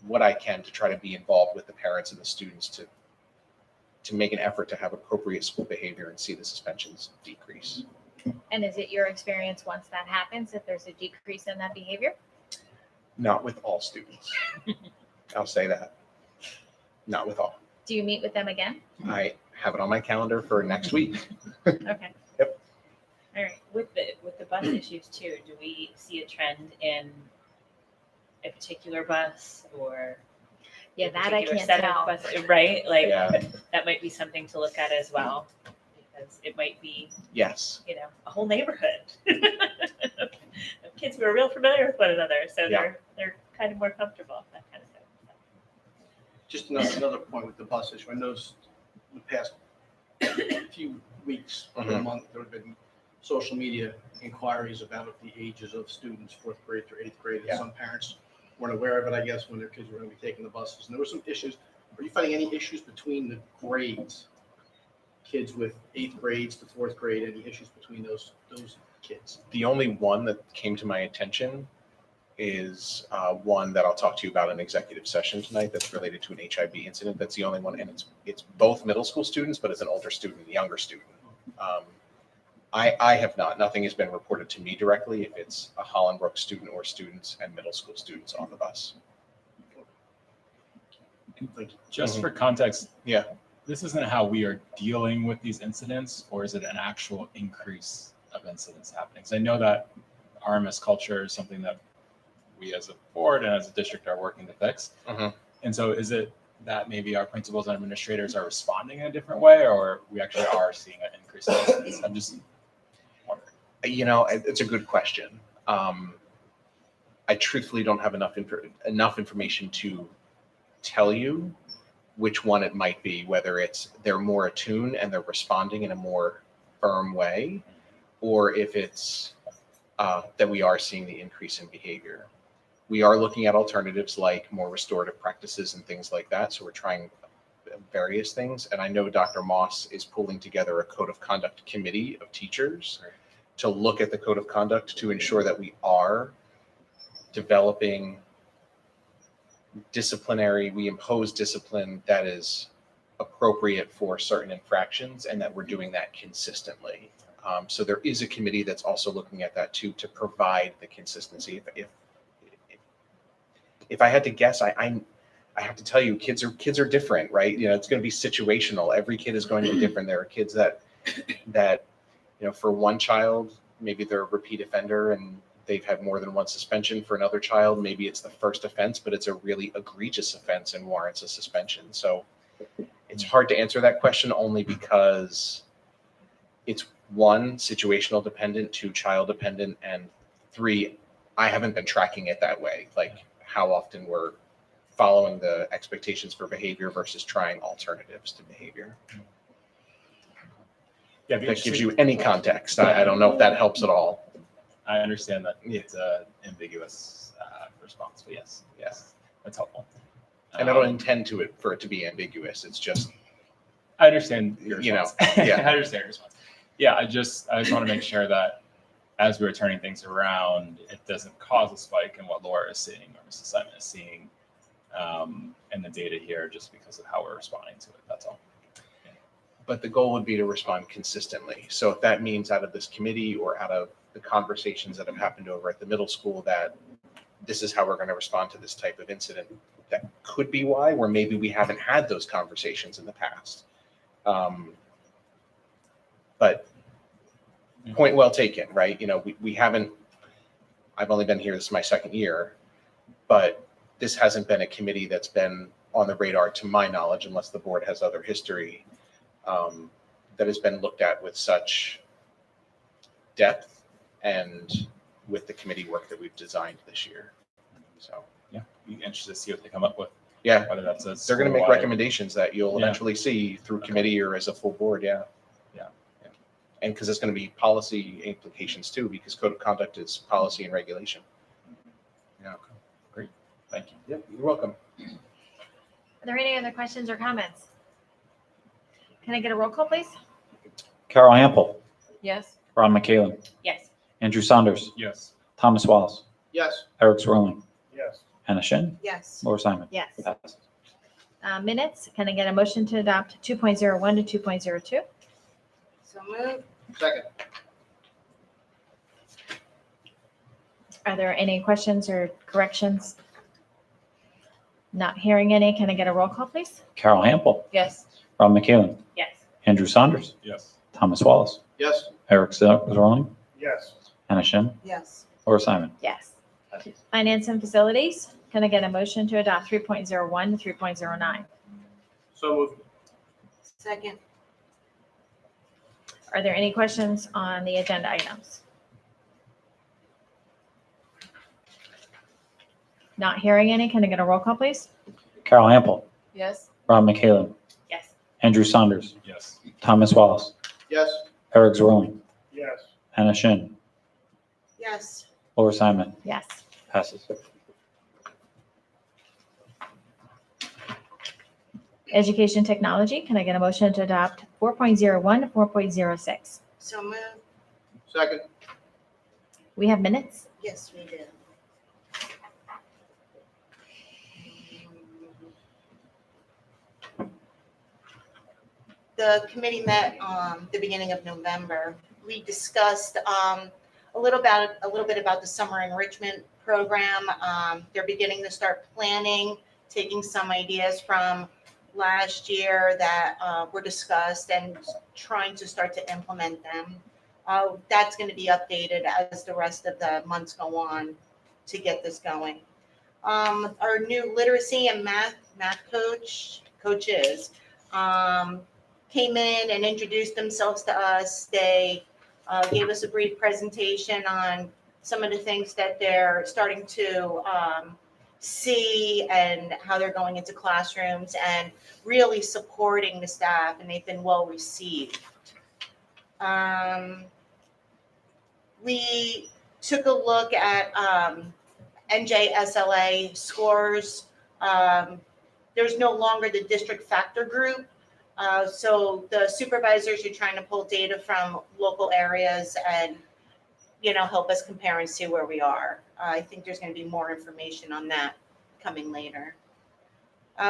what I can to try to be involved with the parents and the students to make an effort to have appropriate school behavior and see the suspensions decrease. And is it your experience once that happens, if there's a decrease in that behavior? Not with all students. I'll say that. Not with all. Do you meet with them again? I have it on my calendar for next week. Okay. Yep. All right. With the bus issues too, do we see a trend in a particular bus or Yeah, a that I particular can't set tell. of buses, right? Like Yeah. that might be something to look at as well, because it might be, Yes. a whole neighborhood of kids who are real familiar with one another, so Yeah. they're kind of more comfortable, that kind of stuff. Just another point with the bus issue. I noticed in the past few weeks, or a month, there have been social media inquiries about the ages of students, 4th grade through 8th grade. Yeah. Some parents weren't aware of it, I guess, when their kids were going to be taking the buses. And there were some issues. Are you finding any issues between the grades? Kids with 8th grades to 4th grade, any issues between those kids? The only one that came to my attention is one that I'll talk to you about in executive session tonight that's related to an HIV incident. That's the only one, and it's both middle school students, but it's an older student, a younger student. I have not. Nothing has been reported to me directly if it's a Hollenbrook student or students and middle school students on the bus. Just for context, Yeah. this isn't how we are dealing with these incidents, or is it an actual increase of incidents happening? Because I know that RMS culture is something that we as a board and as a district are working to fix. Mhm. And so is it that maybe our principals and administrators are responding in a different way, or we actually are seeing an increase in incidents? I'm just wondering. You know, it's a good question. I truthfully don't have enough information to tell you which one it might be, whether it's they're more attuned and they're responding in a more firm way, or if it's that we are seeing the increase in behavior. We are looking at alternatives like more restorative practices and things like that. So we're trying various things. And I know Dr. Moss is pulling together a code of conduct committee of teachers to look at the code of conduct to ensure that we are developing we impose discipline that is appropriate for certain infractions and that we're doing that consistently. So there is a committee that's also looking at that too, to provide the consistency. If I had to guess, I have to tell you, kids are different, right? You know, it's going to be situational. Every kid is going to be different. There are kids that, you know, for one child, maybe they're a repeat offender and they've had more than one suspension. For another child, maybe it's the first offense, but it's a really egregious offense and warrants a suspension. So it's hard to answer that question only because it's one, situational dependent, two, child dependent, and three, I haven't been tracking it that way. Like how often we're following the expectations for behavior versus trying alternatives to behavior. Yeah, If that gives you any context. I don't know if that helps at all. I understand that it's an ambiguous response, but yes, that's helpful. And I don't intend for it to be ambiguous. It's just, I understand your response. yeah. I understand your response. Yeah, I just want to make sure that as we're turning things around, it doesn't cause a spike in what Laura is seeing or Mrs. Simon is seeing in the data here, just because of how we're responding to it. That's all. But the goal would be to respond consistently. So if that means out of this committee or out of the conversations that have happened over at the middle school that this is how we're going to respond to this type of incident, that could be why, where maybe we haven't had those conversations in the past. But point well taken, right? You know, we haven't, I've only been here, this is my second year, but this hasn't been a committee that's been on the radar to my knowledge, unless the board has other history, that has been looked at with such depth and with the committee work that we've designed this year. So yeah, be interested to see what they come up with. Yeah, whether that's a they're going to make school-wide- recommendations that you'll Yeah. eventually see through committee or as a full board. Yeah. And because it's going to be policy implications too, because code of conduct is policy and regulation. Yeah. Great. Thank you. Yep. You're welcome. Are there any other questions or comments? Can I get a roll call, please? Carol Hample, Yes. Ron McCaleb, Yes. Andrew Saunders, Yes. Thomas Wallace, Yes. Eric Swirling, Yes. Anna Shin, Yes. Laura Simon. Yes. Passes. Minutes, can I get a motion to adopt 2.01 to 2.02? So moved. Second. Are there any questions or corrections? Not hearing any, can I get a roll call, please? Carol Hample, Yes. Ron McCaleb, Yes. Andrew Saunders, Yes. Thomas Wallace, Yes. Eric Swirling, Yes. Anna Shin, Yes. Laura Simon. Yes. Finance and facilities, can I get a motion to adopt 3.01 to 3.09? So moved. Second. Are there any questions on the agenda items? Not hearing any, can I get a roll call, please? Carol Hample, Yes. Ron McCaleb, Yes. Andrew Saunders, Yes. Thomas Wallace, Yes. Eric Zorling, Yes. Anna Shin, Yes. Laura Simon, Yes. passes. Education technology, can I get a motion to adopt 4.01 to 4.06? So moved. Second. We have minutes? Yes, we do. The committee met the beginning of November. We discussed a little bit about the summer enrichment program. They're beginning to start planning, taking some ideas from last year that were discussed and trying to start to implement them. That's going to be updated as the rest of the months go on to get this going. Our new literacy and math coaches came in and introduced themselves to us. They gave us a brief presentation on some of the things that they're starting to see and how they're going into classrooms and really supporting the staff, and they've been well received. We took a look at NJSLA scores. There's no longer the district factor group. So the supervisors are trying to pull data from local areas and, help us compare and see where we are. I think there's going to be more information on that coming later.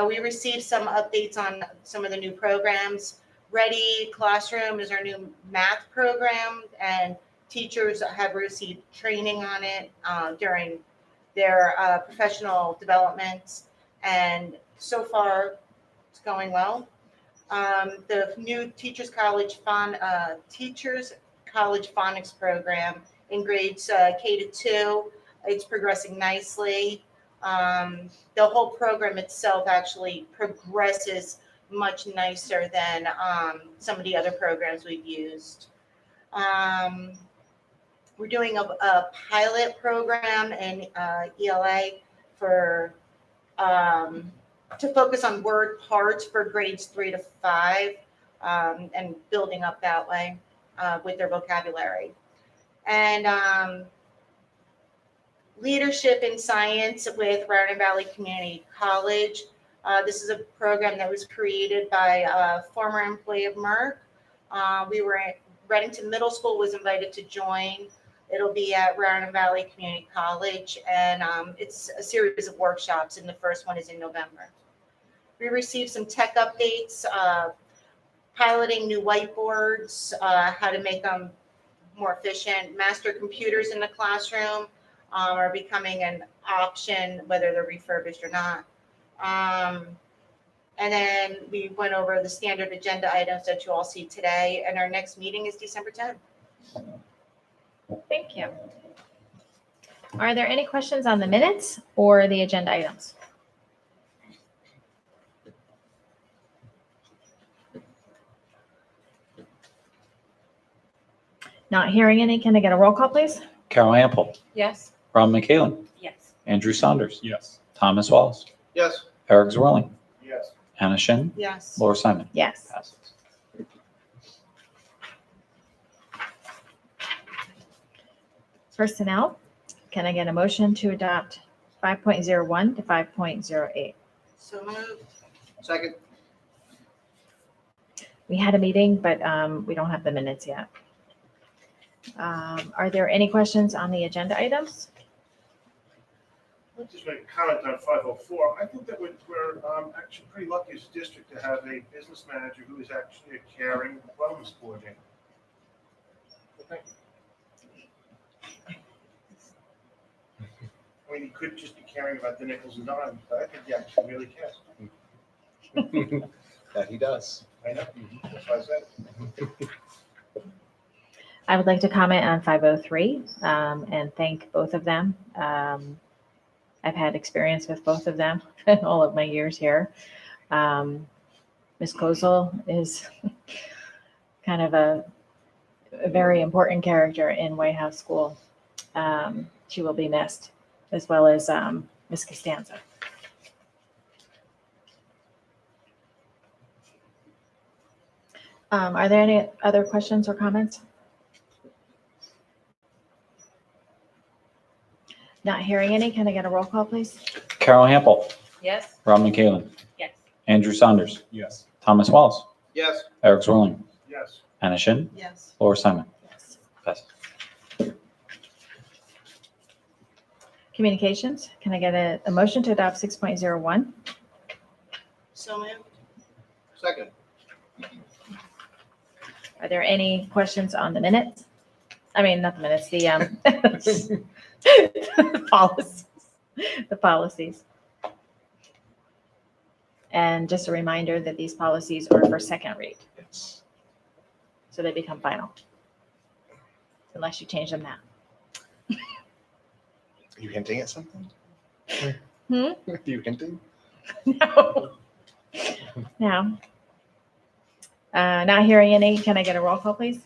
We received some updates on some of the new programs. Ready Classroom is our new math program, and teachers have received training on it during their professional development, and so far it's going well. The new Teachers College Phonics program in grades K-2, it's progressing nicely. The whole program itself actually progresses much nicer than some of the other programs we've used. We're doing a pilot program in ELA for to focus on word parts for grades 3 to 5 and building up that way with their vocabulary. And leadership in science with Raritan Valley Community College. This is a program that was created by a former employee of Merck. Reddington Middle School was invited to join. It'll be at Raritan Valley Community College, and it's a series of workshops, and the first one is in November. We received some tech updates, piloting new whiteboards, how to make them more efficient. Master computers in the classroom are becoming an option, whether they're refurbished or not. And then we went over the standard agenda items that you all see today, and our next meeting is December 10th. Thank you. Are there any questions on the minutes or the agenda items? Not hearing any, can I get a roll call, please? Carol Ample, Yes. Ron McKalen, Yes. Andrew Saunders, Yes. Thomas Wallace, Yes. Eric Zorling, Yes. Anna Shin, Yes. Laura Simon, Yes. passes. Personnel, can I get a motion to adopt 5.01 to 5.08? So moved. Second. We had a meeting, but we don't have the minutes yet. Are there any questions on the agenda items? I'll just make a comment on 504. I think that we're actually pretty lucky as a district to have a business manager who is actually a caring wellness coordinator. So thank you. I mean, he could just be caring about the nickels and dimes, but I think he actually really cares. That he does. I know, that's why I said. I would like to comment on 503 and thank both of them. I've had experience with both of them in all of my years here. Ms. Kozel is kind of a very important character in White House School. She will be missed, as well as Ms. Costanza. Are there any other questions or comments? Not hearing any. Can I get a roll call, please? Carol Hample, Yes? Rob McCallum, Yes. Andrew Saunders, Yes. Thomas Wallace, Yes. Eric Zorling, Yes. Anna Shin, Yes. Laura Simon. Yes. Passes. Communications. Can I get a motion to adopt 6.01? So moved. Second. Are there any questions on the minutes? I mean, not the minutes, the policies. The policies. And just a reminder that these policies are for second read, Yes. so they become final. Unless you change them now. Are you hinting at something? Hmm? Are you hinting? No. No. Not hearing any. Can I get a roll call, please?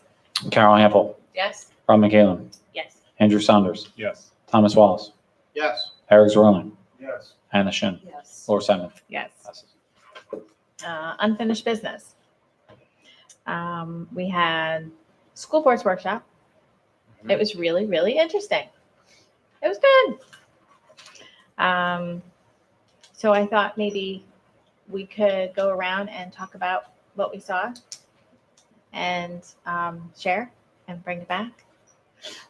Carol Hample, Yes? Rob McCallum, Yes. Andrew Saunders, Yes. Thomas Wallace, Yes. Eric Zorling, Yes. Anna Shin, Yes. Laura Simon. Yes. Passes. Unfinished business. We had school boards workshop. It was really, really interesting. It was good. So I thought maybe we could go around and talk about what we saw and share and bring it back.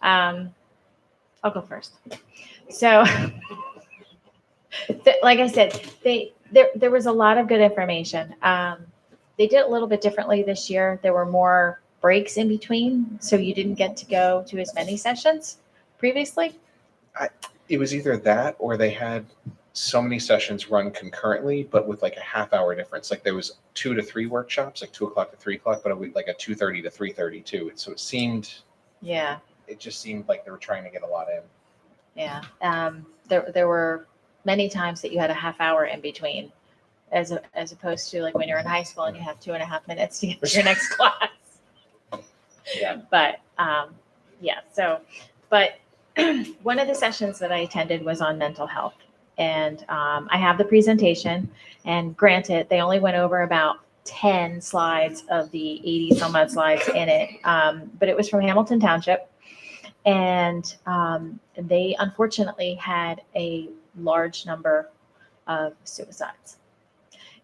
I'll go first. So, like I said, there was a lot of good information. They did it a little bit differently this year. There were more breaks in between, so you didn't get to go to as many sessions previously. It was either that or they had so many sessions run concurrently, but with like a half-hour difference. Like there was 2 to 3 workshops, like 2 o'clock to 3 o'clock, but it was like a 2:30 to 3:30 too. So it just seemed like they were trying to get a lot in. Yeah. There were many times that you had a half hour in between, as opposed to like when you're in high school and you have 2.5 minutes to get to your next class. Yeah. But yeah. So, but one of the sessions that I attended was on mental health, and I have the presentation. And granted, they only went over about 10 slides of the 80 some odd slides in it, but it was from Hamilton Township. And they unfortunately had a large number of suicides.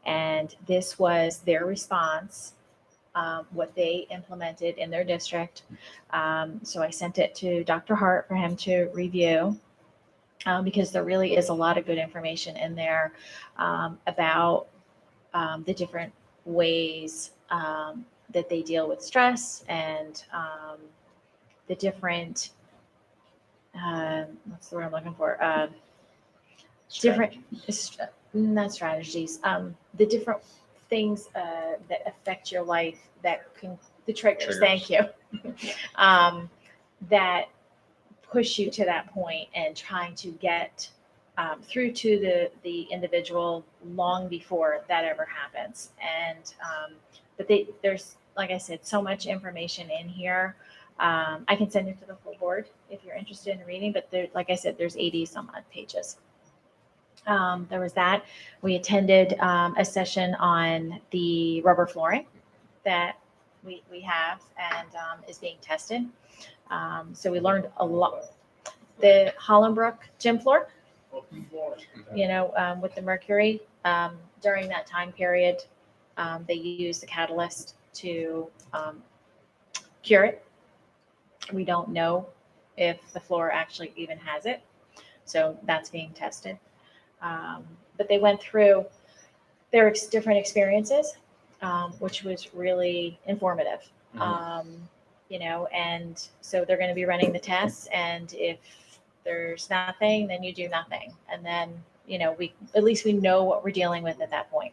And this was their response, what they implemented in their district. So I sent it to Dr. Hart for him to review, because there really is a lot of good information in there about the different ways that they deal with stress and the different, what's the word I'm looking for? Different, not strategies, the different things that affect your life that can, the triggers. Thank you, that push you to that point and trying to get through to the individual long before that ever happens. And but there's, like I said, so much information in here. I can send it to the full board if you're interested in reading, but there, like I said, there's 80 some odd pages. There was that. We attended a session on the rubber flooring that we have and is being tested. So we learned a lot. The Hollenbrook gym floor, with the mercury, during that time period, they used the catalyst to cure it. We don't know if the floor actually even has it. So that's being tested. But they went through their different experiences, which was really informative. And so they're going to be running the tests, and if there's nothing, then you do nothing. And then, at least we know what we're dealing with at that point.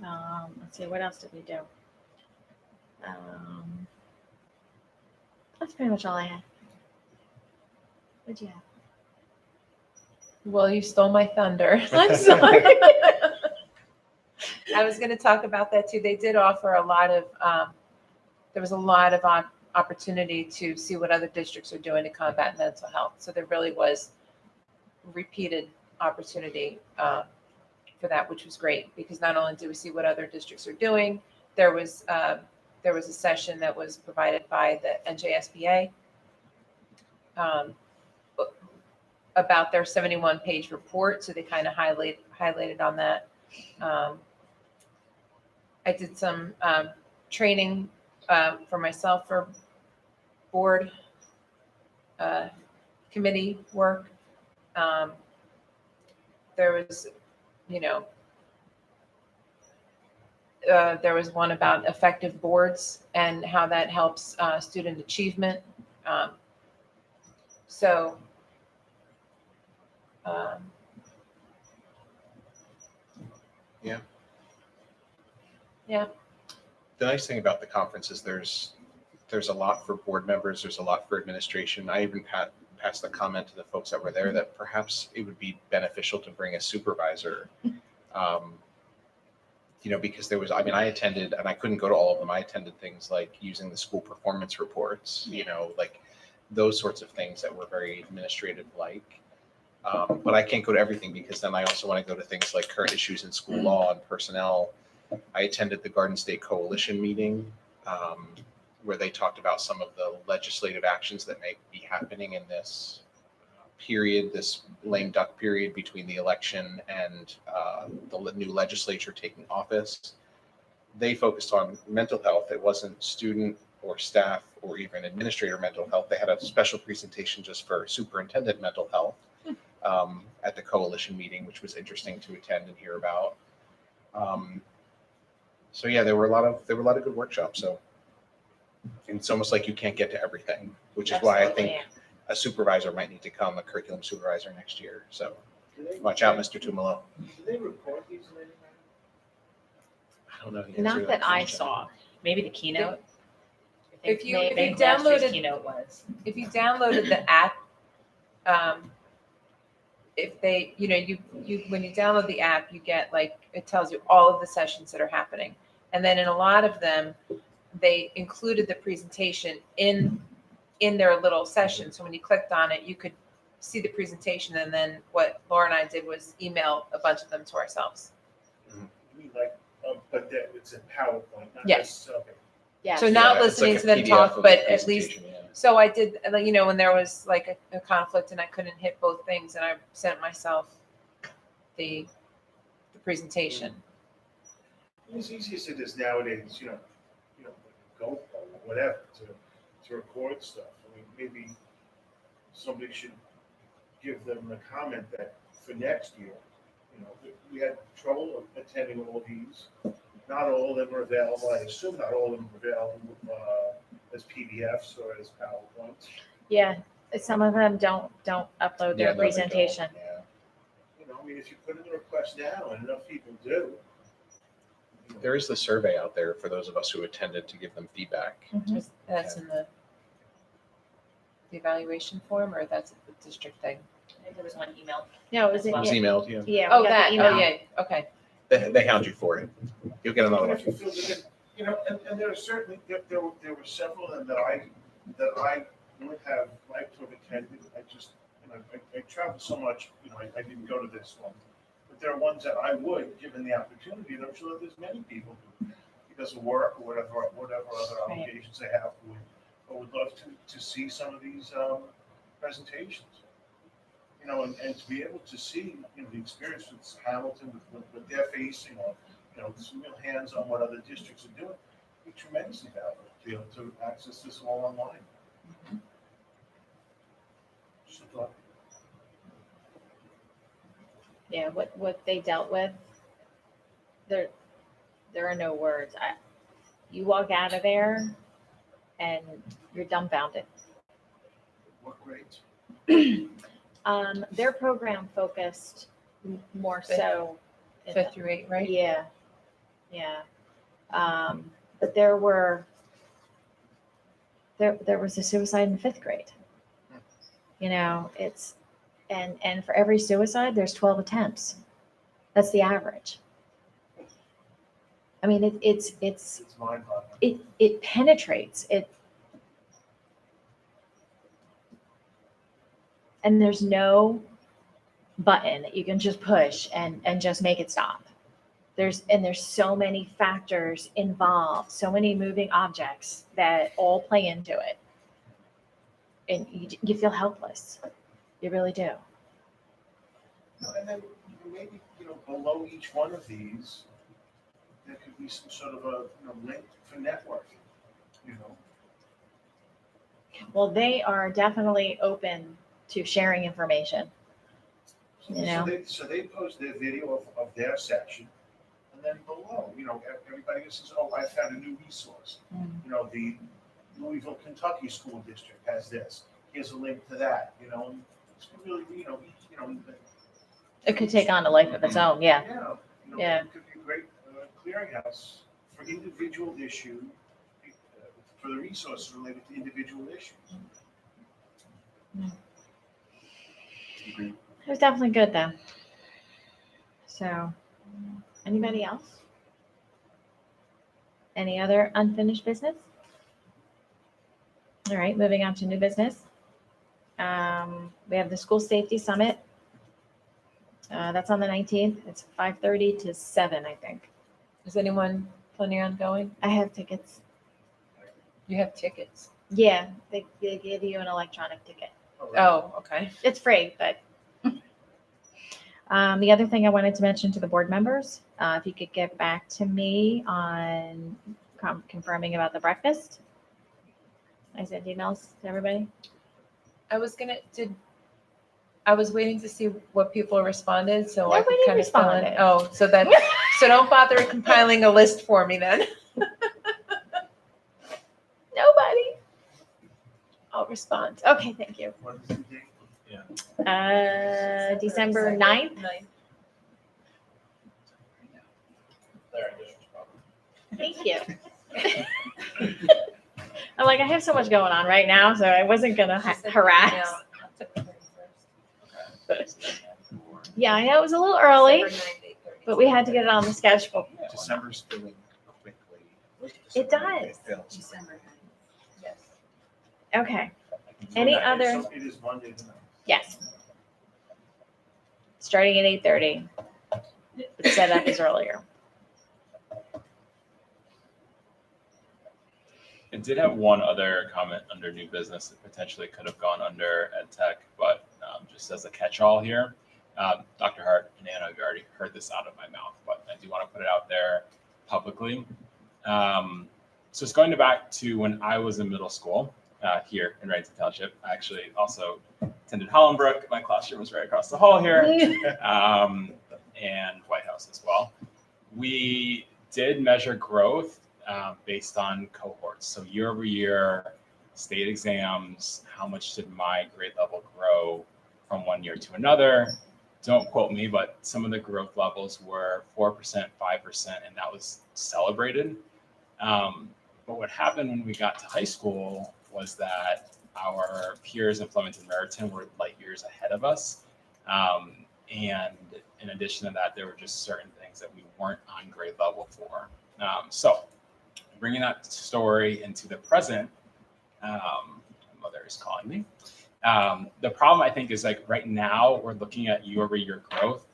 Let's see, what else did we do? That's pretty much all I had. What'd you have? Well, you stole my thunder. I'm sorry. I was going to talk about that too. They did offer a lot of, there was a lot of opportunity to see what other districts are doing to combat mental health. So there really was repeated opportunity for that, which was great, because not only do we see what other districts are doing, there was a session that was provided by the NJSBA about their 71-page report, so they kind of highlighted on that. I did some training for myself for board committee work. There was, there was one about effective boards and how that helps student achievement. So Yeah. Yeah. The nice thing about the conference is there's a lot for board members, there's a lot for administration. I even passed the comment to the folks that were there that perhaps it would be beneficial to bring a supervisor. Because there was, I attended, and I couldn't go to all of them. I attended things like using the school performance reports, like those sorts of things that were very administrative-like. But I can't go to everything because then I also want to go to things like current issues in school law and personnel. I attended the Garden State Coalition meeting where they talked about some of the legislative actions that may be happening in this period, this lame duck period between the election and the new legislature taking office. They focused on mental health. It wasn't student or staff or even administrator mental health. They had a special presentation just for superintendent mental health at the coalition meeting, which was interesting to attend and hear about. So yeah, there were a lot of good workshops. So it's almost like you can't get to everything, which is why I think a supervisor might need to come, a curriculum supervisor next year. So watch out, Mr. Tumalo. Do they record these in any manner? I don't know. the answer to Not that I question. saw. Maybe the keynote. I think If you last year's downloaded keynote was. if you downloaded the app, if they, you when you download the app, you get it tells you all of the sessions that are happening. And then in a lot of them, they included the presentation in their little session. So when you clicked on it, you could see the presentation. And then what Laura and I did was email a bunch of them to ourselves. But that it's in PowerPoint, not Yes. just, okay. Yeah. So not Yeah, it's listening like to a them PDF talk, of but the at least, presentation, yeah. so I did, when there was a conflict and I couldn't hit both things, and I sent myself the presentation. It's easy as it is nowadays, GoPro or whatever, to record stuff. I mean, maybe somebody should give them a comment that for next year, we had trouble attending all these. Not all of them are available. I assume not all of them are available as PDFs or as PowerPoints. Yeah, some of them don't upload Yeah, their no, they don't. presentation. Yeah. I mean, if you put in a request now, and enough people do. There is the survey out there for those of us who attended to give them feedback. That's in the evaluation form, or that's the district thing? I think there was one email. No, it was It was emailed, yeah. Yeah. Oh, we got that, the email. yeah, okay. They hound you for it. You'll get another Even if you one. feel that, and there are certainly, there were several of them that I would have liked to have attended. I just, I traveled so much, I didn't go to this one. But there are ones that I would, given the opportunity, and I'm sure there's many people who, because of work or whatever other obligations they have, would love to see some of these presentations. And to be able to see, the experience with Hamilton, with what they're facing, or, some real hands on what other districts are doing, be tremendously valuable to be able to access this all online. Just a thought. Yeah, what they dealt with, there are no words. You walk out of there and you're dumbfounded. What grades? Their program focused more so. in 5th through 8th, right? Yeah, but there was a suicide in 5th grade. It's, and for every suicide, there's 12 attempts. That's the average. I mean, it's mind-boggling. it penetrates it. And there's no button that you can just push and just make it stop. there's so many factors involved, so many moving objects that all play into it. And you feel helpless. You really do. And then maybe, below each one of these, there could be some sort of a, link for networking, Well, they are definitely open to sharing information. So they post their video of their section, and then below, everybody says, oh, I found a new resource. The Louisville, Kentucky School District has this. Here's a link to that, and it's really, It could take on a life of its own, yeah. Yeah. It could be a great clearinghouse for individual issue, for the resources related to individual issues. It was definitely good though. So, anybody else? Any other unfinished business? All right, moving on to new business. We have the School Safety Summit. That's on the 19th. It's 5:30 to 7, I think. Is anyone planning on going? I have tickets. You have tickets? Yeah, they give you an electronic ticket. Oh, okay. It's free, but. The other thing I wanted to mention to the board members, if you could get back to me on confirming about the breakfast. I sent emails to everybody. I was waiting to see what people responded, so I could Nobody kind of fill in. responded. Oh, so don't bother compiling a list for me then. Nobody. I'll respond. Okay, thank you. What is the date? December 9th. Thank you. I'm like, I have so much going on right now, so I wasn't gonna harass. Yeah, I know it was a little early, but we had to get it on the schedule. December's filling quickly. It does. December. Yes. Okay. Any other? It is Monday tonight. Yes. Starting at 8:30. The setup is earlier. I did have one other comment under new business that potentially could have gone under ed tech, but just as a catch-all here, Dr. Hart and Anna, you already heard this out of my mouth, but I do want to put it out there publicly. So it's going back to when I was in middle school here in Reddington Township. I actually also attended Hollenbrook. My classroom was right across the hall here, and White House as well. We did measure growth based on cohorts. So year over year, state exams, how much did my grade level grow from one year to another? Don't quote me, but some of the growth levels were 4%, 5%, and that was celebrated. But what happened when we got to high school was that our peers in Flemington Raritan were light years ahead of us. And in addition to that, there were just certain things that we weren't on grade level for. So bringing that story into the present, my mother is calling me. The problem, I think, is like right now we're looking at year over year growth,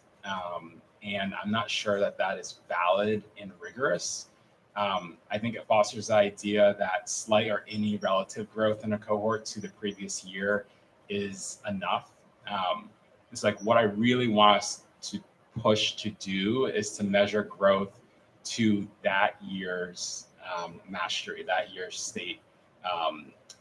and I'm not sure that that is valid and rigorous. I think it fosters the idea that slight or any relative growth in a cohort to the previous year is enough. It's like what I really want us to push to do is to measure growth to that year's mastery, that year's state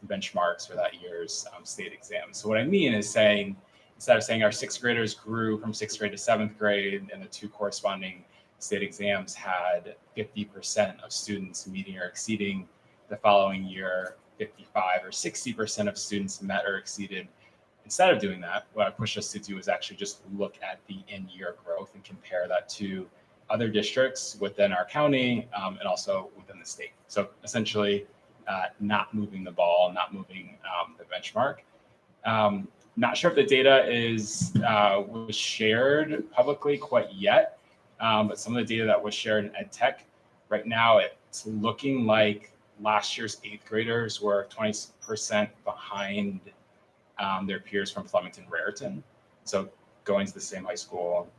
benchmarks, or that year's state exams. So what I mean is saying, instead of saying our sixth graders grew from sixth grade to seventh grade and the two corresponding state exams had 50% of students meeting or exceeding, the following year 55 or 60% of students met or exceeded. Instead of doing that, what I push us to do is actually just look at the in-year growth and compare that to other districts within our county and also within the state. So essentially not moving the ball, not moving the benchmark. Not sure if the data was shared publicly quite yet, but some of the data that was shared in ed tech, right now it's looking like last year's eighth graders were 20% behind their peers from Flemington Raritan. So going to the same high school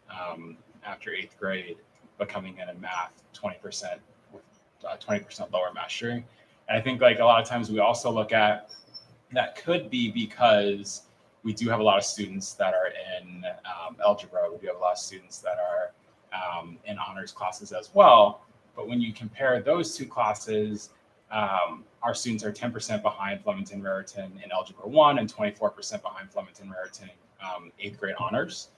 after eighth grade, but coming in math 20% with 20% lower mastery. And I think like a lot of times we also look at that could be because we do have a lot of students that are in algebra. We do have a lot of students that are in honors classes as well. But when you compare those two classes, our students are 10% behind Flemington Raritan in Algebra 1 and 24% behind Flemington Raritan 8th grade honors.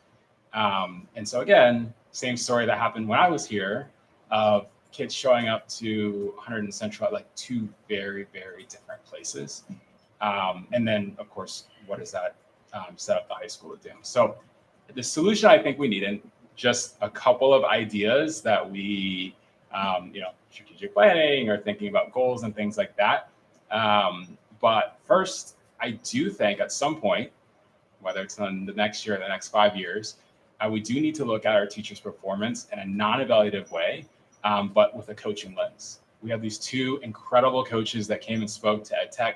And so again, same story that happened when I was here of kids showing up to 100 and Central at like two very, very different places. And then, of course, what does that set up the high school to do? So the solution I think we need, and just a couple of ideas that we, strategic planning or thinking about goals and things like that. But first, I do think at some point, whether it's in the next year or the next 5 years, we do need to look at our teachers' performance in a non-evaluative way, but with a coaching lens. We have these two incredible coaches that came and spoke to EdTech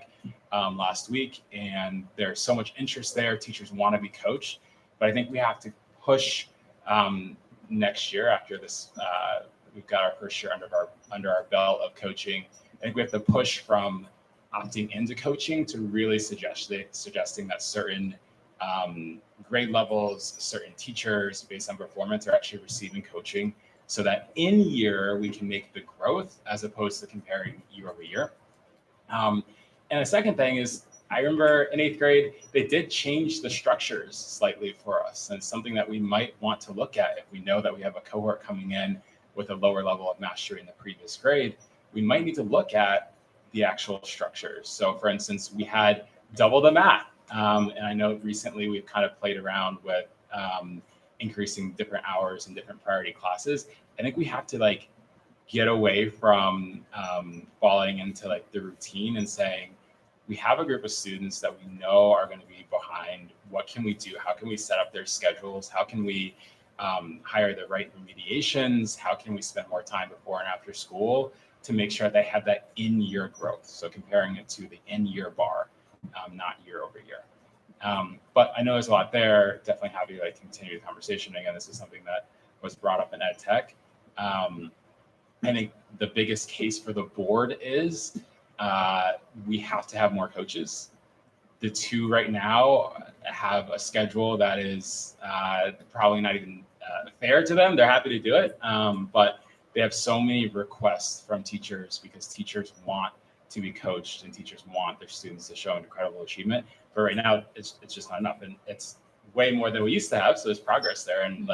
last week, and there's so much interest there. Teachers want to be coached, but I think we have to push next year after this. We've got our first year under our belt of coaching. I think we have to push from opting into coaching to really suggesting that certain grade levels, certain teachers based on performance are actually receiving coaching, so that in year we can make the growth as opposed to comparing year over year. And the second thing is, I remember in 8th grade, they did change the structures slightly for us. And it's something that we might want to look at if we know that we have a cohort coming in with a lower level of mastery in the previous grade. We might need to look at the actual structures. So for instance, we had double the math. And I know recently we've kind of played around with increasing different hours and different priority classes. I think we have to get away from falling into the routine and saying, we have a group of students that we know are going to be behind. What can we do? How can we set up their schedules? How can we hire the right remediations? How can we spend more time before and after school to make sure they have that in-year growth? So comparing it to the in-year bar, not year over year. But I know there's a lot there. Definitely happy to continue the conversation. Again, this is something that was brought up in EdTech. I think the biggest case for the board is we have to have more coaches. The two right now have a schedule that is probably not even fair to them. They're happy to do it, but they have so many requests from teachers because teachers want to be coached and teachers want their students to show incredible achievement. But right now, it's just not enough, and it's way more than we used to have. So there's progress there, and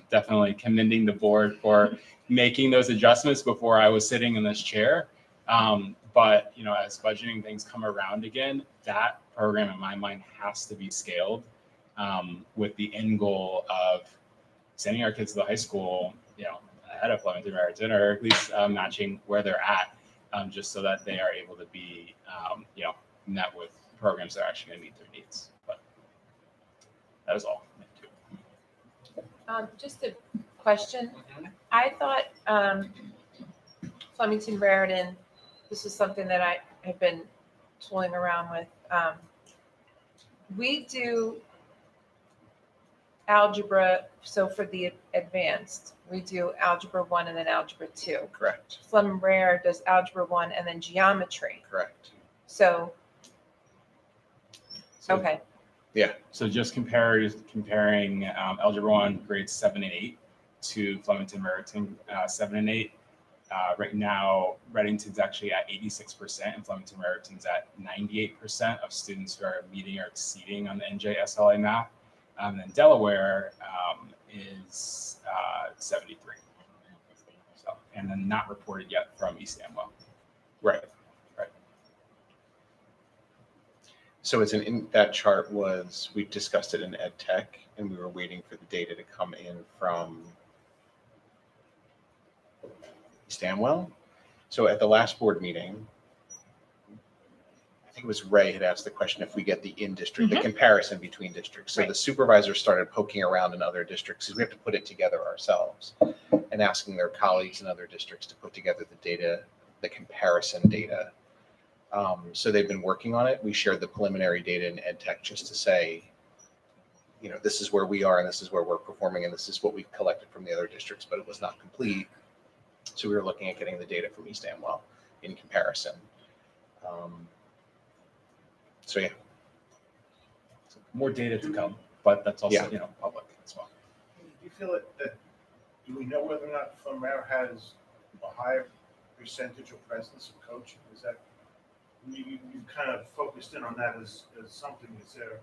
definitely commending the board for making those adjustments before I was sitting in this chair. But as budgeting things come around again, that program in my mind has to be scaled with the end goal of sending our kids to the high school, ahead of Flemington Raritan, or at least matching where they're at, just so that they are able to be, met with programs that are actually going to meet their needs. But that was all. Just a question. I thought Flemington Raritan, this is something that I have been tooling around with. We do algebra, so for the advanced, we do algebra 1 and then algebra 2. Correct. Flemington Rare does algebra 1 and then geometry. Correct. So, okay. Yeah. So just comparing Algebra 1 grades 7 and 8 to Flemington Raritan 7 and 8. Right now, Reddington's actually at 86% and Flemington Raritan's at 98% of students who are meeting or exceeding on the NJ-SLA math. And then Delaware is 73. So, and then not reported yet from East Amwell. Right. So it's in that chart we discussed it in EdTech, and we were waiting for the data to come in from East Amwell. So at the last board meeting, I think it was Ray had asked the question if we get the in-district, the comparison between districts. So the supervisor started poking around in other districts because we have to put it together ourselves, and asking their colleagues in other districts to put together the data, the comparison data. So they've been working on it. We shared the preliminary data in EdTech just to say, you know, this is where we are and this is where we're performing and this is what we've collected from the other districts, but it was not complete. So we were looking at getting the data from East Amwell in comparison. So yeah. More data to come, but that's also, Yeah. you know, public as well. Do you feel that, do we know whether or not Flum Air has a higher percentage of presence of coaching? Is that, you kind of focused in on that as something that's there?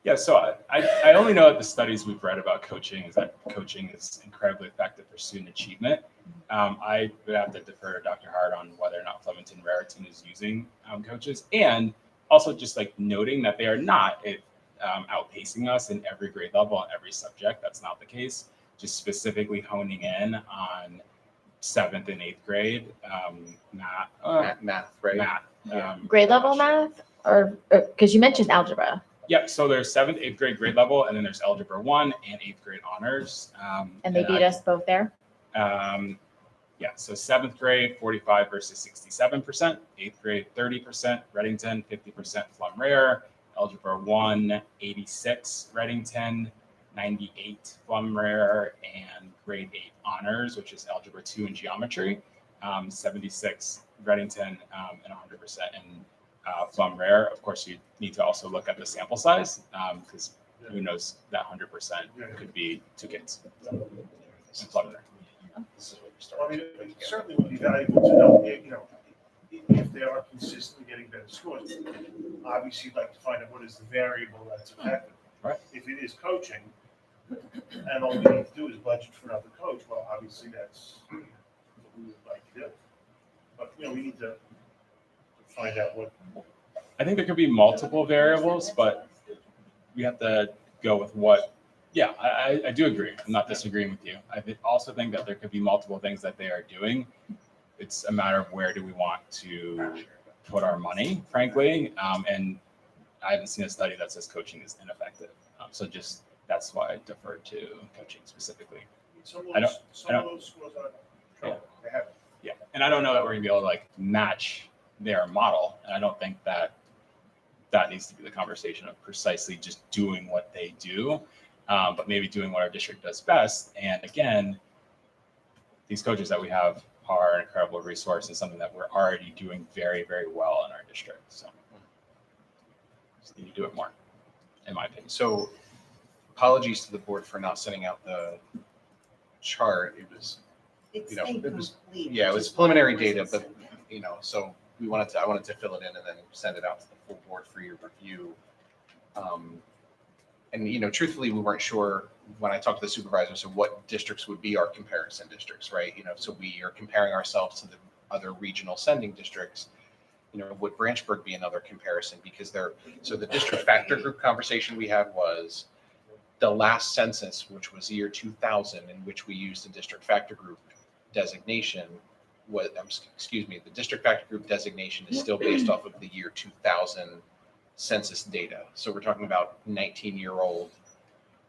Yeah, so I only know that the studies we've read about coaching is that coaching is incredibly effective for student achievement. I would have to defer to Dr. Hart on whether or not Flemington Raritan is using coaches, and also just like noting that they are not outpacing us in every grade level and every subject. That's not the case. Just specifically honing in on 7th and 8th grade Math, right? math. Grade level math, or because you mentioned algebra, Yep, so there's 7th, 8th grade grade level, and then there's Algebra 1 and 8th grade honors. and they beat us both there. Yeah, so 7th grade, 45 versus 67%, 8th grade, 30%, Reddington, 50% Flum Rare, Algebra 1, 86, Reddington, 98 Flum Rare, and grade 8 honors, which is Algebra 2 and geometry, 76 Reddington, and 100% in Flum Rare. Of course, you need to also look at the sample size, because who knows, that 100% could be 2 kids. So, Flum Rare. I mean, it certainly would be valuable to know, if they are consistently getting better scores. Obviously, you'd like to find out what is the variable that's effective. Right. If it is coaching, and all we need to do is budget for another coach, well, obviously that's what we would like to do. But, we need to find out what. I think there could be multiple variables, but we have to go with what. Yeah, I do agree. I'm not disagreeing with you. Also think that there could be multiple things that they are doing. It's a matter of where do we want to put our money, frankly. And I haven't seen a study that says coaching is ineffective. So just that's why I defer to coaching specifically. Some I of don't- those scores are trouble. They have. Yeah, and I don't know that we're gonna be able to like match their model. And I don't think that needs to be the conversation of precisely just doing what they do. But maybe doing what our district does best. And again, these coaches that we have are an incredible resource and something that we're already doing very, very well in our district. So just need to do it more, in my opinion. So apologies to the board for not sending out the chart. It was, It's it was, incomplete. yeah, it was preliminary data, but, so I wanted to fill it in and then send it out to the full board for your review. And, truthfully, we weren't sure when I talked to the supervisors of what districts would be our comparison districts, right? So we are comparing ourselves to the other regional sending districts. Would Branchburg be another comparison? Because so the district factor group conversation we had was the last census, which was year 2000, in which we used the district factor group designation. The district factor group designation is still based off of the year 2000 census data. So we're talking about 19-year-old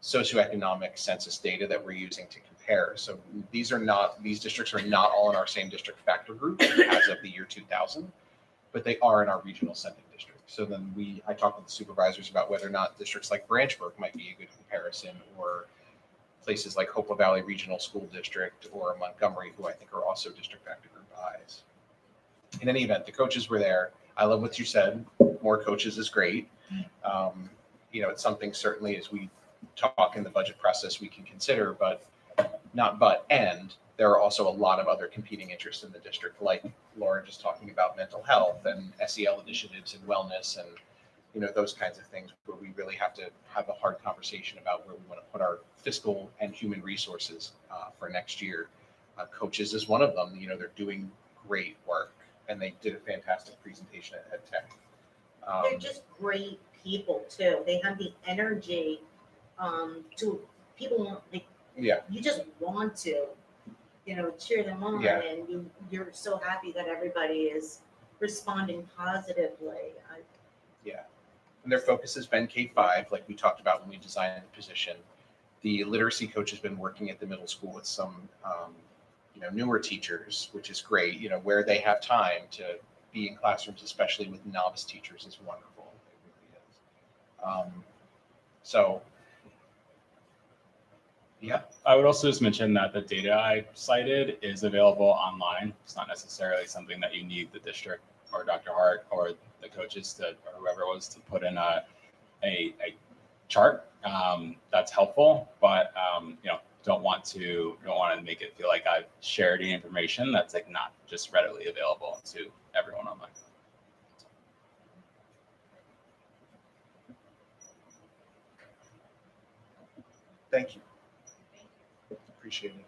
socioeconomic census data that we're using to compare. So these districts are not all in our same district factor group as of the year 2000, but they are in our regional sending district. So then I talked with the supervisors about whether or not districts like Branchburg might be a good comparison, or places like Hopewell Valley Regional School District or Montgomery, who I think are also district factor group I's. In any event, the coaches were there. I love what you said. More coaches is great. It's something certainly as we talk in the budget process we can consider, and there are also a lot of other competing interests in the district, like Laura just talking about mental health and SEL initiatives and wellness and those kinds of things, where we really have to have a hard conversation about where we want to put our fiscal and human resources for next year. Coaches is one of them. They're doing great work, and they did a fantastic presentation at Ed Tech. They're just great people too. They have the energy to people. Yeah. You just want to, cheer them on, Yeah. and you're so happy that everybody is responding positively. Yeah. And their focus has been K-5, like we talked about when we designed the position. The literacy coach has been working at the middle school with some, newer teachers, which is great. Where they have time to be in classrooms, especially with novice teachers, is wonderful. It really is. So, yeah, I would also just mention that the data I cited is available online. It's not necessarily something that you need the district or Dr. Hart or the coaches to, or whoever it was to put in a chart. That's helpful, but don't want to make it feel like I've shared any information that's like not just readily available to everyone online. thank you. Appreciate it.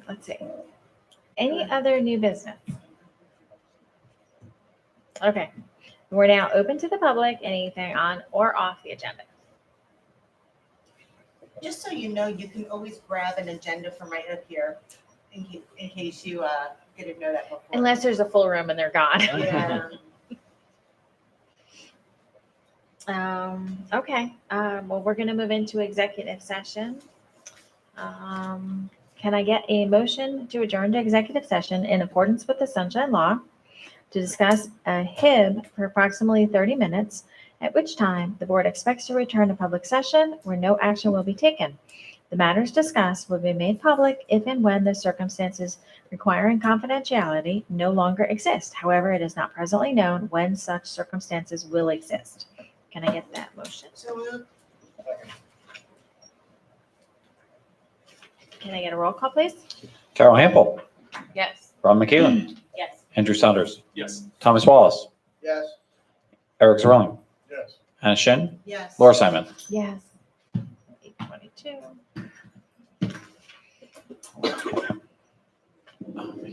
Let's see. Any other new business? Okay, we're now open to the public. Anything on or off the agenda? Just so you know, you can always grab an agenda from right up here in case you didn't know that before. Unless there's a full room and they're gone. Yeah. Okay, well, we're gonna move into executive session. Can I get a motion to adjourn to executive session in accordance with the Sunshine Law to discuss a HIB for approximately 30 minutes, at which time the board expects to return to public session where no action will be taken. The matters discussed will be made public if and when the circumstances requiring confidentiality no longer exist. However, it is not presently known when such circumstances will exist. Can I get that motion? So moved. Can I get a roll call, please? Carol Hample, Yes. Ron McKeelan, Yes. Andrew Saunders, Yes. Thomas Wallace, Yes. Eric Zorelli, Yes. Anna Shin, Yes. Laura Simon. Yes. 8:22.